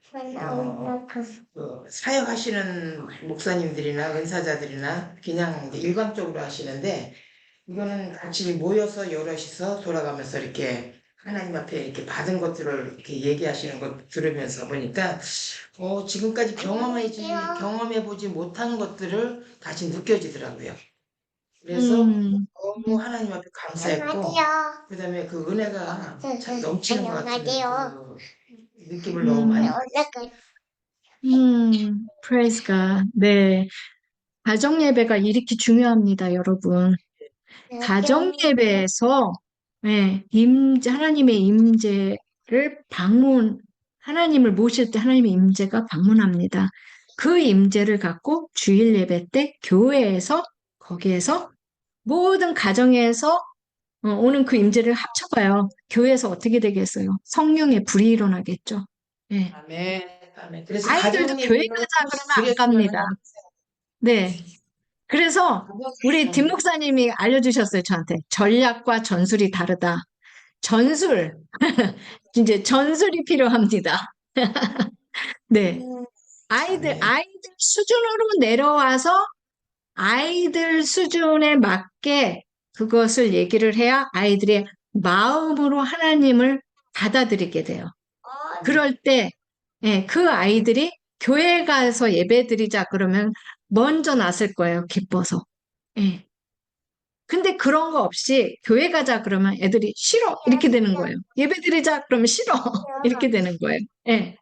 사역하시는 목사님들이나 은사자들이나 그냥 이제 일반적으로 하시는데 이거는 같이 모여서 여럿이서 돌아가면서 이렇게 하나님 앞에 이렇게 받은 것들을 이렇게 얘기하시는 것 들으면서 보니까 지금까지 경험해보지 못한 것들을 다시 느껴지더라고요. 그래서 너무 하나님 앞에 감사했고 그다음에 그 은혜가 참 넘치는 것 같은 그 느낌을 너무 많이 받았어요. praise God. 네. 가정 예배가 이렇게 중요합니다, 여러분. 가정 예배에서 하나님의 임재를 하나님을 모실 때 하나님의 임재가 방문합니다. 그 임재를 갖고 주일 예배 때 교회에서 거기에서 모든 가정에서 오는 그 임재를 합쳐봐요. 교회에서 어떻게 되겠어요? 성령의 불이 일어나겠죠. 예. 아멘. 아멘. 그래서 아이들도 가정 교회 예배는 가자 그러면 안 그랬으면 갑니다. 하는 네. 그래서 우리 뒷 목사님이 알려주셨어요, 저한테. 전략과 전술이 다르다. 전술, 이제 전술이 필요합니다. 네. 아멘. 아이들 수준으로 내려와서 아이들 수준에 맞게 그것을 얘기를 해야 아이들의 마음으로 하나님을 받아들이게 돼요. 그럴 때, 그 아이들이 교회 가서 예배 드리자 그러면 먼저 났을 거예요, 기뻐서. 예. 근데 그런 거 없이 교회 가자 그러면 애들이 싫어 이렇게 되는 거예요. 예배 드리자 그러면 싫어 이렇게 되는 거예요. 예.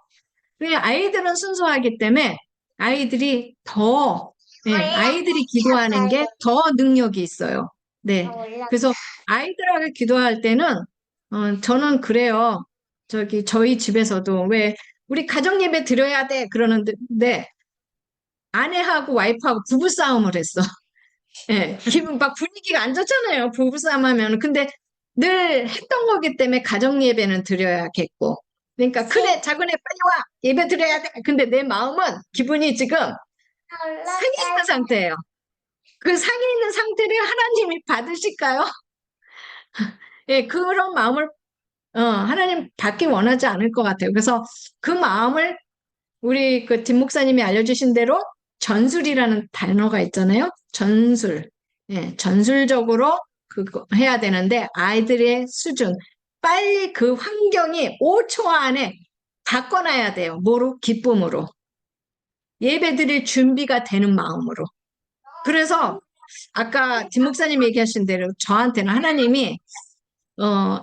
근데 아이들은 순수하기 때문에 아이들이 아이들이 기도하는 게 더 능력이 있어요. 네. 그래서 아이들하고 기도할 때는 저는 그래요. 저희 집에서도 왜 우리 가정 예배 드려야 돼 그러는데 아내하고 와이프하고 부부싸움을 했어. 예, 기분 막 분위기가 안 좋잖아요. 부부싸움 하면. 근데 늘 했던 거기 때문에 가정 예배는 드려야겠고. 그러니까 그래 작은 애 빨리 와 예배 드려야 돼. 근데 내 마음은 기분이 지금 상해 있는 상태예요. 그 상해 있는 상태를 하나님이 받으실까요? 예, 그런 마음을 하나님 받기 원하지 않을 것 같아요. 그래서 그 마음을 우리 그 뒷 목사님이 알려주신 대로 전술이라는 단어가 있잖아요. 전술. 예, 전술적으로 그거 해야 되는데 아이들의 수준. 빨리 그 환경이 5초 안에 바꿔놔야 돼요. 뭐로? 기쁨으로. 예배 드릴 준비가 되는 마음으로. 그래서 아까 뒷 목사님 얘기하신 대로 저한테는 하나님이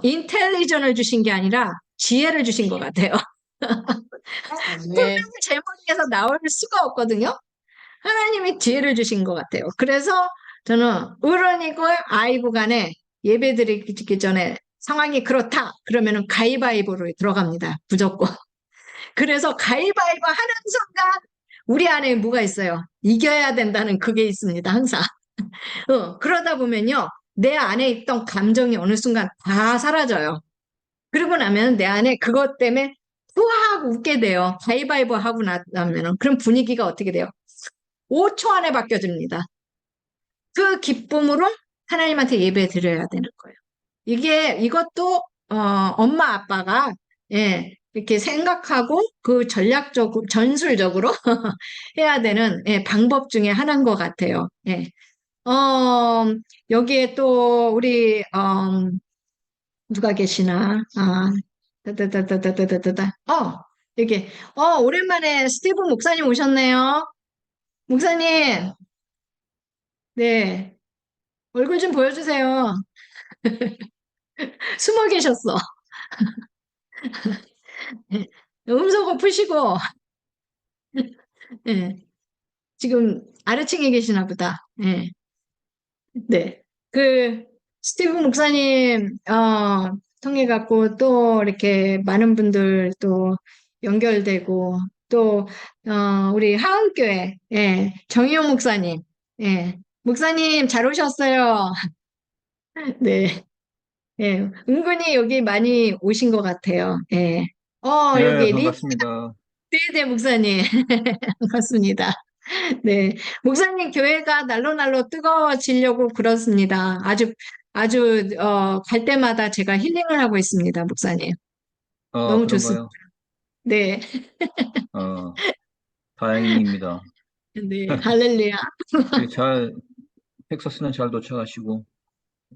인텔리전을 주신 게 아니라 지혜를 주신 것 같아요. 아멘. 제 머리에서 나올 수가 없거든요. 하나님이 지혜를 주신 것 같아요. 그래서 저는 어른이고 아이고 간에 예배 드리기 전에 상황이 그렇다. 그러면은 가위바위보로 들어갑니다. 무조건. 그래서 가위바위보 하는 순간 우리 안에 뭐가 있어요? 이겨야 된다는 그게 있습니다. 항상. 그러다 보면요. 내 안에 있던 감정이 어느 순간 다 사라져요. 그러고 나면 내 안에 그것 때문에 후하고 웃게 돼요. 가위바위보 하고 나면은. 그럼 분위기가 어떻게 돼요? 5초 안에 바뀌어집니다. 그 기쁨으로 하나님한테 예배 드려야 되는 거예요. 이것도, 엄마, 아빠가, 이렇게 생각하고 그 전략적으로, 전술적으로 해야 되는, 방법 중에 하나인 것 같아요. 예. 여기에 또, 우리, 누가 계시나? 따다다다다다다다. 여기, 오랜만에 스티브 목사님 오셨네요. 목사님, 네. 얼굴 좀 보여주세요. 숨어 계셨어. 음소거 푸시고, 예. 지금 아래층에 계시나 보다. 예. 네. 스티브 목사님, 통해 갖고 또 이렇게 많은 분들 또 연결되고, 또, 우리 하은교회, 정희용 목사님, 목사님 잘 오셨어요. 네. 은근히 여기 많이 오신 것 같아요. 네, 여기 반갑습니다. 네네, 목사님. 반갑습니다. 네. 목사님 교회가 날로 날로 뜨거워지려고 그렇습니다. 아주, 갈 때마다 제가 힐링을 하고 있습니다, 목사님. 너무 좋습니다. 그런가요? 네, 어, 다행입니다. 네, 할렐루야. 예, 잘, 텍사스는 잘 도착하시고.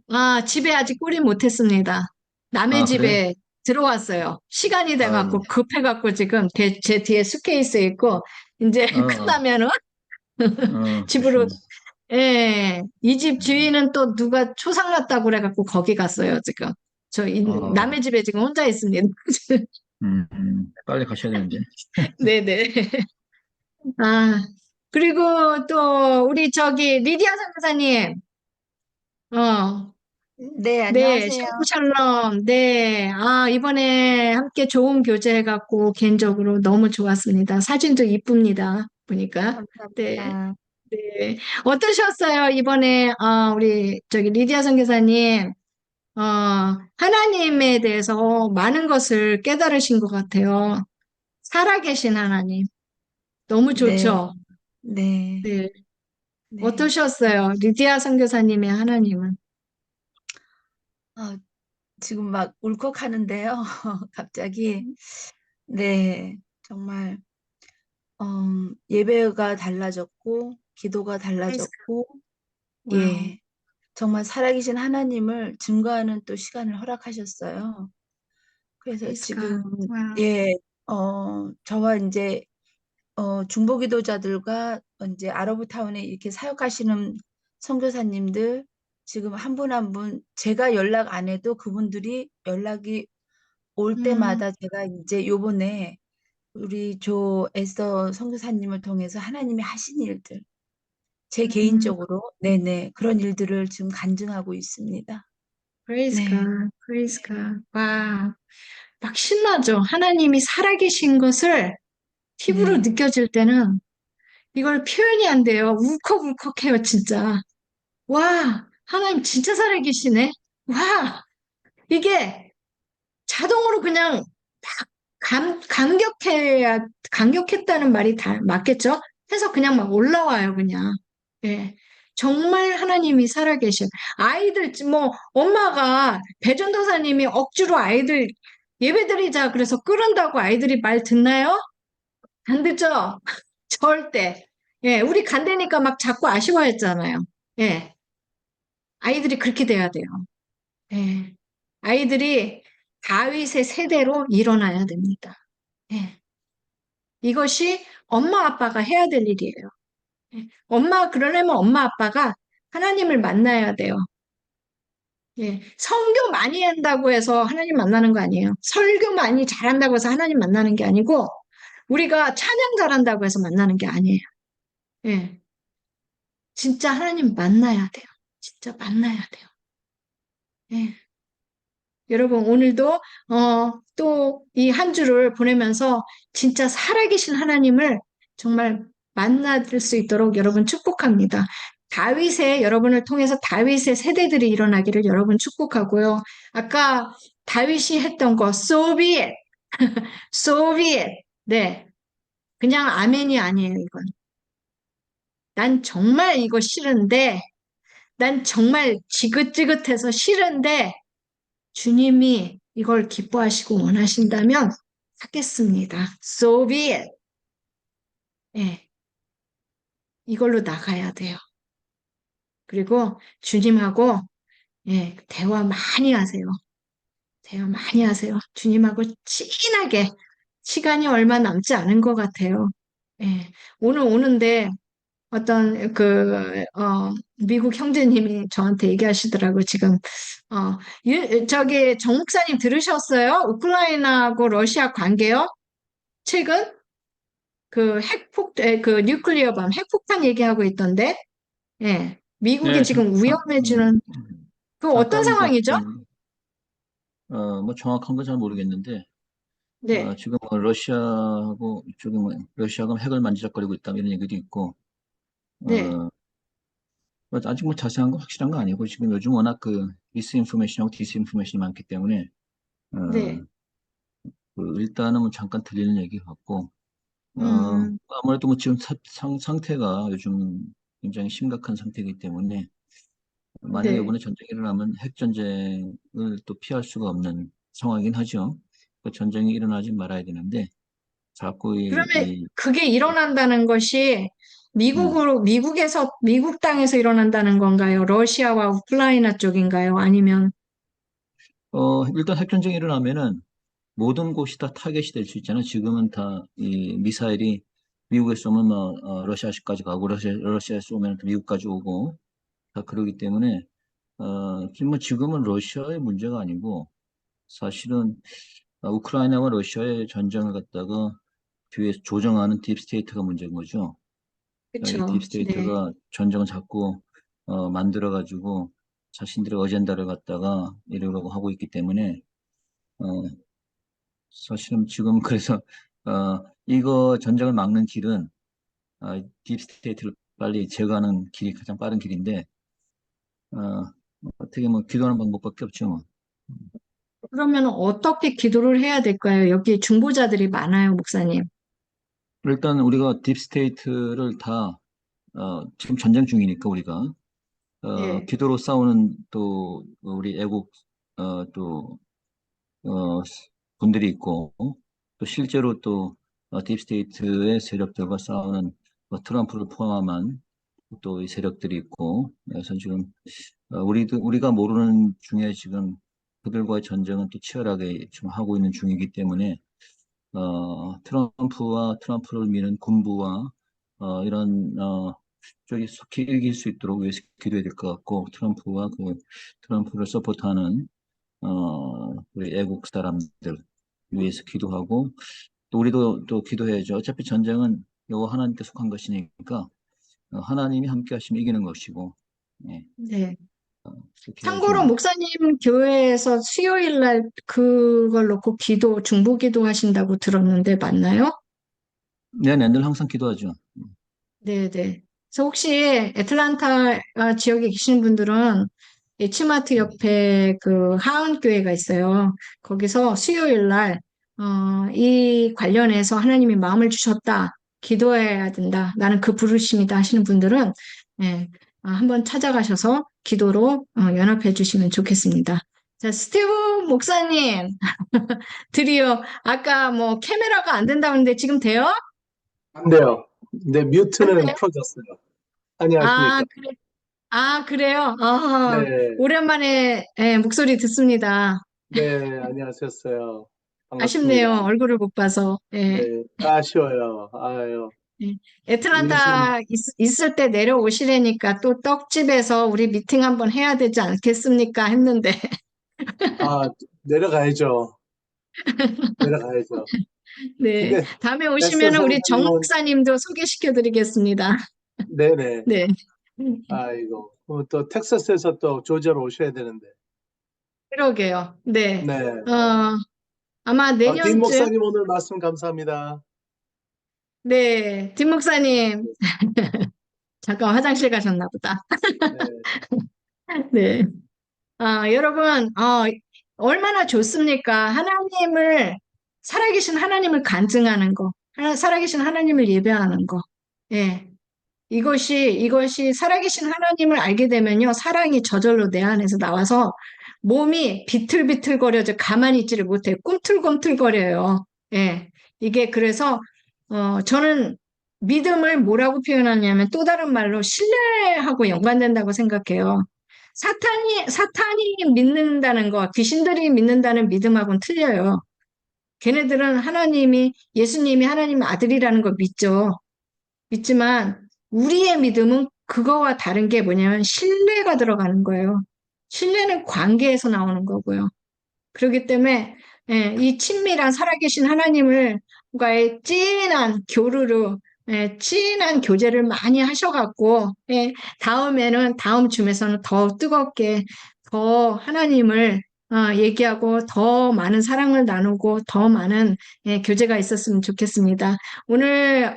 아, 집에 아직 꼬리 못했습니다. 남의 아, 그래? 집에 들어왔어요. 시간이 아유, 돼갖고 급해갖고 지금 제 뒤에 수케이스 있고 이제 어, 어, 끝나면은 집으로. 그러시구나. 예, 이 집 음, 주인은 또 누가 초상 났다고 그래갖고 거기 갔어요 지금. 어, 남의 집에 지금 혼자 있습니다. 빨리 가셔야 되는데. 네네. 아, 그리고 또 우리 저기 리디아 선교사님, 어, 네, 네, 안녕하세요. 샬롬, 네, 아, 이번에 함께 좋은 교제 해갖고 개인적으로 너무 좋았습니다. 사진도 이쁩니다. 보니까. 네, 감사합니다. 네. 어떠셨어요? 이번에, 우리 저기 리디아 선교사님, 어, 하나님에 대해서 많은 것을 깨달으신 것 같아요. 살아계신 하나님. 너무 네, 좋죠? 네, 네. 네. 어떠셨어요? 리디아 선교사님의 하나님은? 아, 지금 막 울컥하는데요. 갑자기. 네, 정말, 어, 예배가 달라졌고, 기도가 프레이즈 달라졌고, 갓. 와우. 예, 정말 살아계신 하나님을 증거하는 또 시간을 허락하셨어요. 그래서 프레이즈 지금, 갓. 와우. 예, 저와 이제 중보기도자들과 이제 아러브타운에 이렇게 사역하시는 선교사님들 지금 한 분 한 분 제가 연락 안 해도 그분들이 연락이 올 음, 때마다 제가 이제 요번에 우리 조 에스더 선교사님을 통해서 하나님이 하신 일들 제 음, 개인적으로 네네 그런 일들을 지금 간증하고 있습니다. 프레이즈 갓. 네, 프레이즈 갓. 와. 막 신나죠? 하나님이 살아계신 것을 피부로 네, 느껴질 때는 이걸 표현이 안 돼요. 울컥울컥해요, 진짜. 와, 하나님 진짜 살아계시네. 와, 이게 자동으로 그냥 감격했다는 말이 다 맞겠죠? 해서 그냥 막 올라와요, 그냥. 예. 정말 하나님이 살아계셔. 아이들, 뭐, 엄마가, 배전도사님이 억지로 아이들 예배드리자 그래서 끌은다고 아이들이 말 듣나요? 안 듣죠? 절대. 예, 우리 간다니까 막 자꾸 아쉬워했잖아요. 예, 아이들이 그렇게 돼야 돼요. 예, 아이들이 다윗의 세대로 일어나야 됩니다. 예, 이것이 엄마 아빠가 해야 될 일이에요. 예, 그러려면 엄마 아빠가 하나님을 만나야 돼요. 예, 성교 많이 한다고 해서 하나님 만나는 거 아니에요. 설교 많이 잘한다고 해서 하나님 만나는 게 아니고, 우리가 찬양 잘한다고 해서 만나는 게 아니에요. 예, 진짜 하나님 만나야 돼요. 진짜 만나야 돼요. 예. 여러분, 오늘도, 또 이 한 주를 보내면서 진짜 살아계신 하나님을 정말 만날 수 있도록 여러분 축복합니다. 여러분을 통해서 다윗의 세대들이 일어나기를 여러분 축복하고요. 아까 다윗이 했던 거, so be it, so be it. 네. 그냥 아멘이 아니에요, 이건. 난 정말 이거 싫은데, 난 정말 지긋지긋해서 싫은데, 주님이 이걸 기뻐하시고 원하신다면 하겠습니다. So be it. 예, 이걸로 나가야 돼요. 그리고 주님하고 예, 대화 많이 하세요. 대화 많이 하세요. 주님하고 친하게 시간이 얼마 남지 않은 것 같아요. 예, 오늘 오는데 어떤 미국 형제님이 저한테 얘기하시더라고 지금 저기 정 목사님 들으셨어요? 우크라이나하고 러시아 관계요? 최근 그 뉴클리어 밤 핵폭탄 얘기하고 있던데, 예, 미국이 네, 지금 위험해지는 그 어떤 잠깐 상황이죠? 봤던, 뭐 정확한 건 잘 모르겠는데, 네, 지금 뭐 러시아하고 이쪽에 뭐 러시아가 핵을 만지작거리고 있다 이런 얘기도 있고, 네, 어, 뭐 아직 뭐 자세한 거 확실한 거 아니고 지금 요즘 워낙 그 미스인포메이션하고 디스인포메이션이 많기 때문에 어, 네, 일단은 뭐 잠깐 들리는 얘기 같고 음, 아무래도 뭐 지금 상태가 요즘 굉장히 심각한 상태이기 때문에 만약에 네, 이번에 전쟁이 일어나면 핵 전쟁을 또 피할 수가 없는 상황이긴 하죠. 그 전쟁이 일어나지 말아야 되는데 자꾸 그러면 그게 일어난다는 것이 미국 땅에서 일어난다는 건가요? 러시아와 우크라이나 쪽인가요? 아니면, 일단 핵전쟁이 일어나면은 모든 곳이 다 타겟이 될 수 있잖아요. 지금은 다 이 미사일이 미국에 쏘면 러시아까지 가고 러시아에 쏘면 또 미국까지 오고 다 그러기 때문에 지금은 러시아의 문제가 아니고 사실은 우크라이나와 러시아의 전쟁을 갖다가 뒤에서 조정하는 딥스테이트가 문제인 거죠. 이 그쵸. 네. 딥스테이트가 전쟁을 자꾸 만들어가지고 자신들의 어젠다를 갖다가 이루려고 하고 있기 때문에 어, 사실은 지금 그래서 이거 전쟁을 막는 길은 딥스테이트를 빨리 제거하는 길이 가장 빠른 길인데 어, 어떻게 뭐 기도하는 방법밖에 없죠. 뭐. 그러면 어떻게 기도를 해야 될까요? 여기 중보자들이 많아요, 목사님. 일단 우리가 딥스테이트를 다 지금 전쟁 중이니까 우리가 예. 기도로 싸우는 또 우리 애국 또 분들이 있고 또 실제로 또 딥스테이트의 세력들과 싸우는 트럼프를 포함한 또 이 세력들이 있고 그래서 지금 우리가 모르는 중에 지금 그들과의 전쟁은 또 치열하게 지금 하고 있는 중이기 때문에 트럼프를 미는 군부와 이런 쪽이 속히 이길 수 있도록 위해서 기도해야 될 것 같고 트럼프를 서포트하는 우리 애국 사람들 위해서 기도하고 또 우리도 또 기도해야죠. 어차피 전쟁은 여호와 하나님께 속한 것이니까 하나님이 함께 하시면 이기는 것이고 예, 네. 그렇게 참고로 기도하시면 목사님 교회에서 수요일 날 그걸 놓고 중보 기도 하신다고 들었는데 맞나요? 네네 늘 항상 기도하죠. 네네. 그래서 혹시 애틀란타 지역에 계신 분들은 H마트 옆에 그 하은교회가 있어요. 거기서 수요일 날, 이 관련해서 하나님이 마음을 주셨다. 기도해야 된다. 나는 그 부르심이다 하시는 분들은, 예, 한번 찾아가셔서 기도로 연합해 주시면 좋겠습니다. 자, 스티브 목사님, 드디어 아까 뭐 카메라가 안 된다고 했는데 지금 돼요? 안 돼요. 네, 안 뮤트는 돼요? 풀어졌어요. 아, 안녕하십니까? 그래. 아, 그래요? 네, 오랜만에 예, 목소리 듣습니다. 네, 안녕하셨어요. 아쉽네요. 반갑습니다. 얼굴을 못 봐서. 예. 네, 아쉬워요. 아유, 예. 이러신, 애틀란타 있을 때 내려오시라니까 또 떡집에서 우리 미팅 한번 해야 되지 않겠습니까? 했는데. 아, 내려가야죠. 내려가야죠. 네. 근데, 다음에 텍사스 오시면 우리 정 사장님은, 목사님도 소개시켜 드리겠습니다. 네네. 네. 아이고, 또 텍사스에서 또 조지아로 오셔야 되는데. 그러게요. 네. 네. 아마 딘 내년쯤, 목사님 오늘 말씀 감사합니다. 네. 뒷 목사님, 잠깐 화장실 가셨나 보다. 네, 네. 여러분, 얼마나 좋습니까? 살아계신 하나님을 간증하는 거, 살아계신 하나님을 예배하는 거. 예. 이것이 살아계신 하나님을 알게 되면요, 사랑이 저절로 내 안에서 나와서 몸이 비틀비틀거려져 가만히 있지를 못해. 꿈틀꿈틀거려요. 예. 이게 그래서, 저는 믿음을 뭐라고 표현하냐면 또 다른 말로 신뢰하고 연관된다고 생각해요. 사탄이 믿는다는 거, 귀신들이 믿는다는 믿음하고는 틀려요. 걔네들은 예수님이 하나님의 아들이라는 걸 믿죠. 믿지만 우리의 믿음은 그거와 다른 게 뭐냐면 신뢰가 들어가는 거예요. 신뢰는 관계에서 나오는 거고요. 그렇기 때문에 이 친밀한 살아계신 하나님과의 진한 교류로 진한 교제를 많이 하셔갖고 다음에는 다음 줌에서는 더 뜨겁게 더 하나님을 얘기하고 더 많은 사랑을 나누고 더 많은 교제가 있었으면 좋겠습니다. 오늘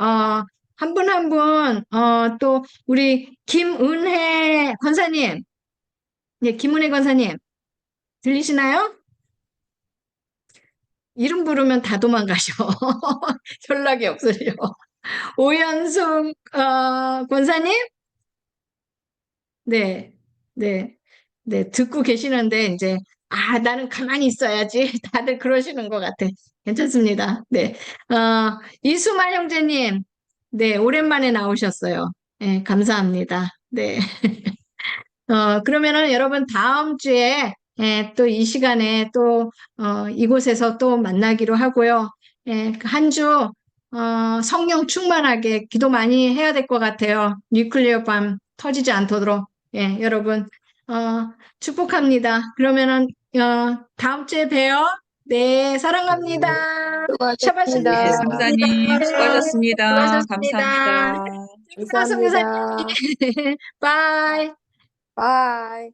한 분 한 분 또 우리 김은혜 권사님, 김은혜 권사님 들리시나요? 이름 부르면 다 도망가셔. 연락이 없어요. 오연숙 권사님? 네, 네, 네, 듣고 계시는데 이제 아, 나는 가만히 있어야지. 다들 그러시는 것 같아. 괜찮습니다. 네. 이수만 형제님. 네, 오랜만에 나오셨어요. 네, 감사합니다. 네. 그러면은 여러분 다음 주에 또 이 시간에 또 이곳에서 또 만나기로 하고요. 한 주 성령 충만하게 기도 많이 해야 될 것 같아요. 뉴클리어 밤 터지지 않도록. 여러분 축복합니다. 그러면은 다음 주에 봬요. 네, 사랑합니다. 샤bat 네, 샬롬. 수고하셨습니다. 성사님 수고하셨습니다. 수고하셨습니다. 감사합니다. 성사님. 감사합니다. 바이. 바이.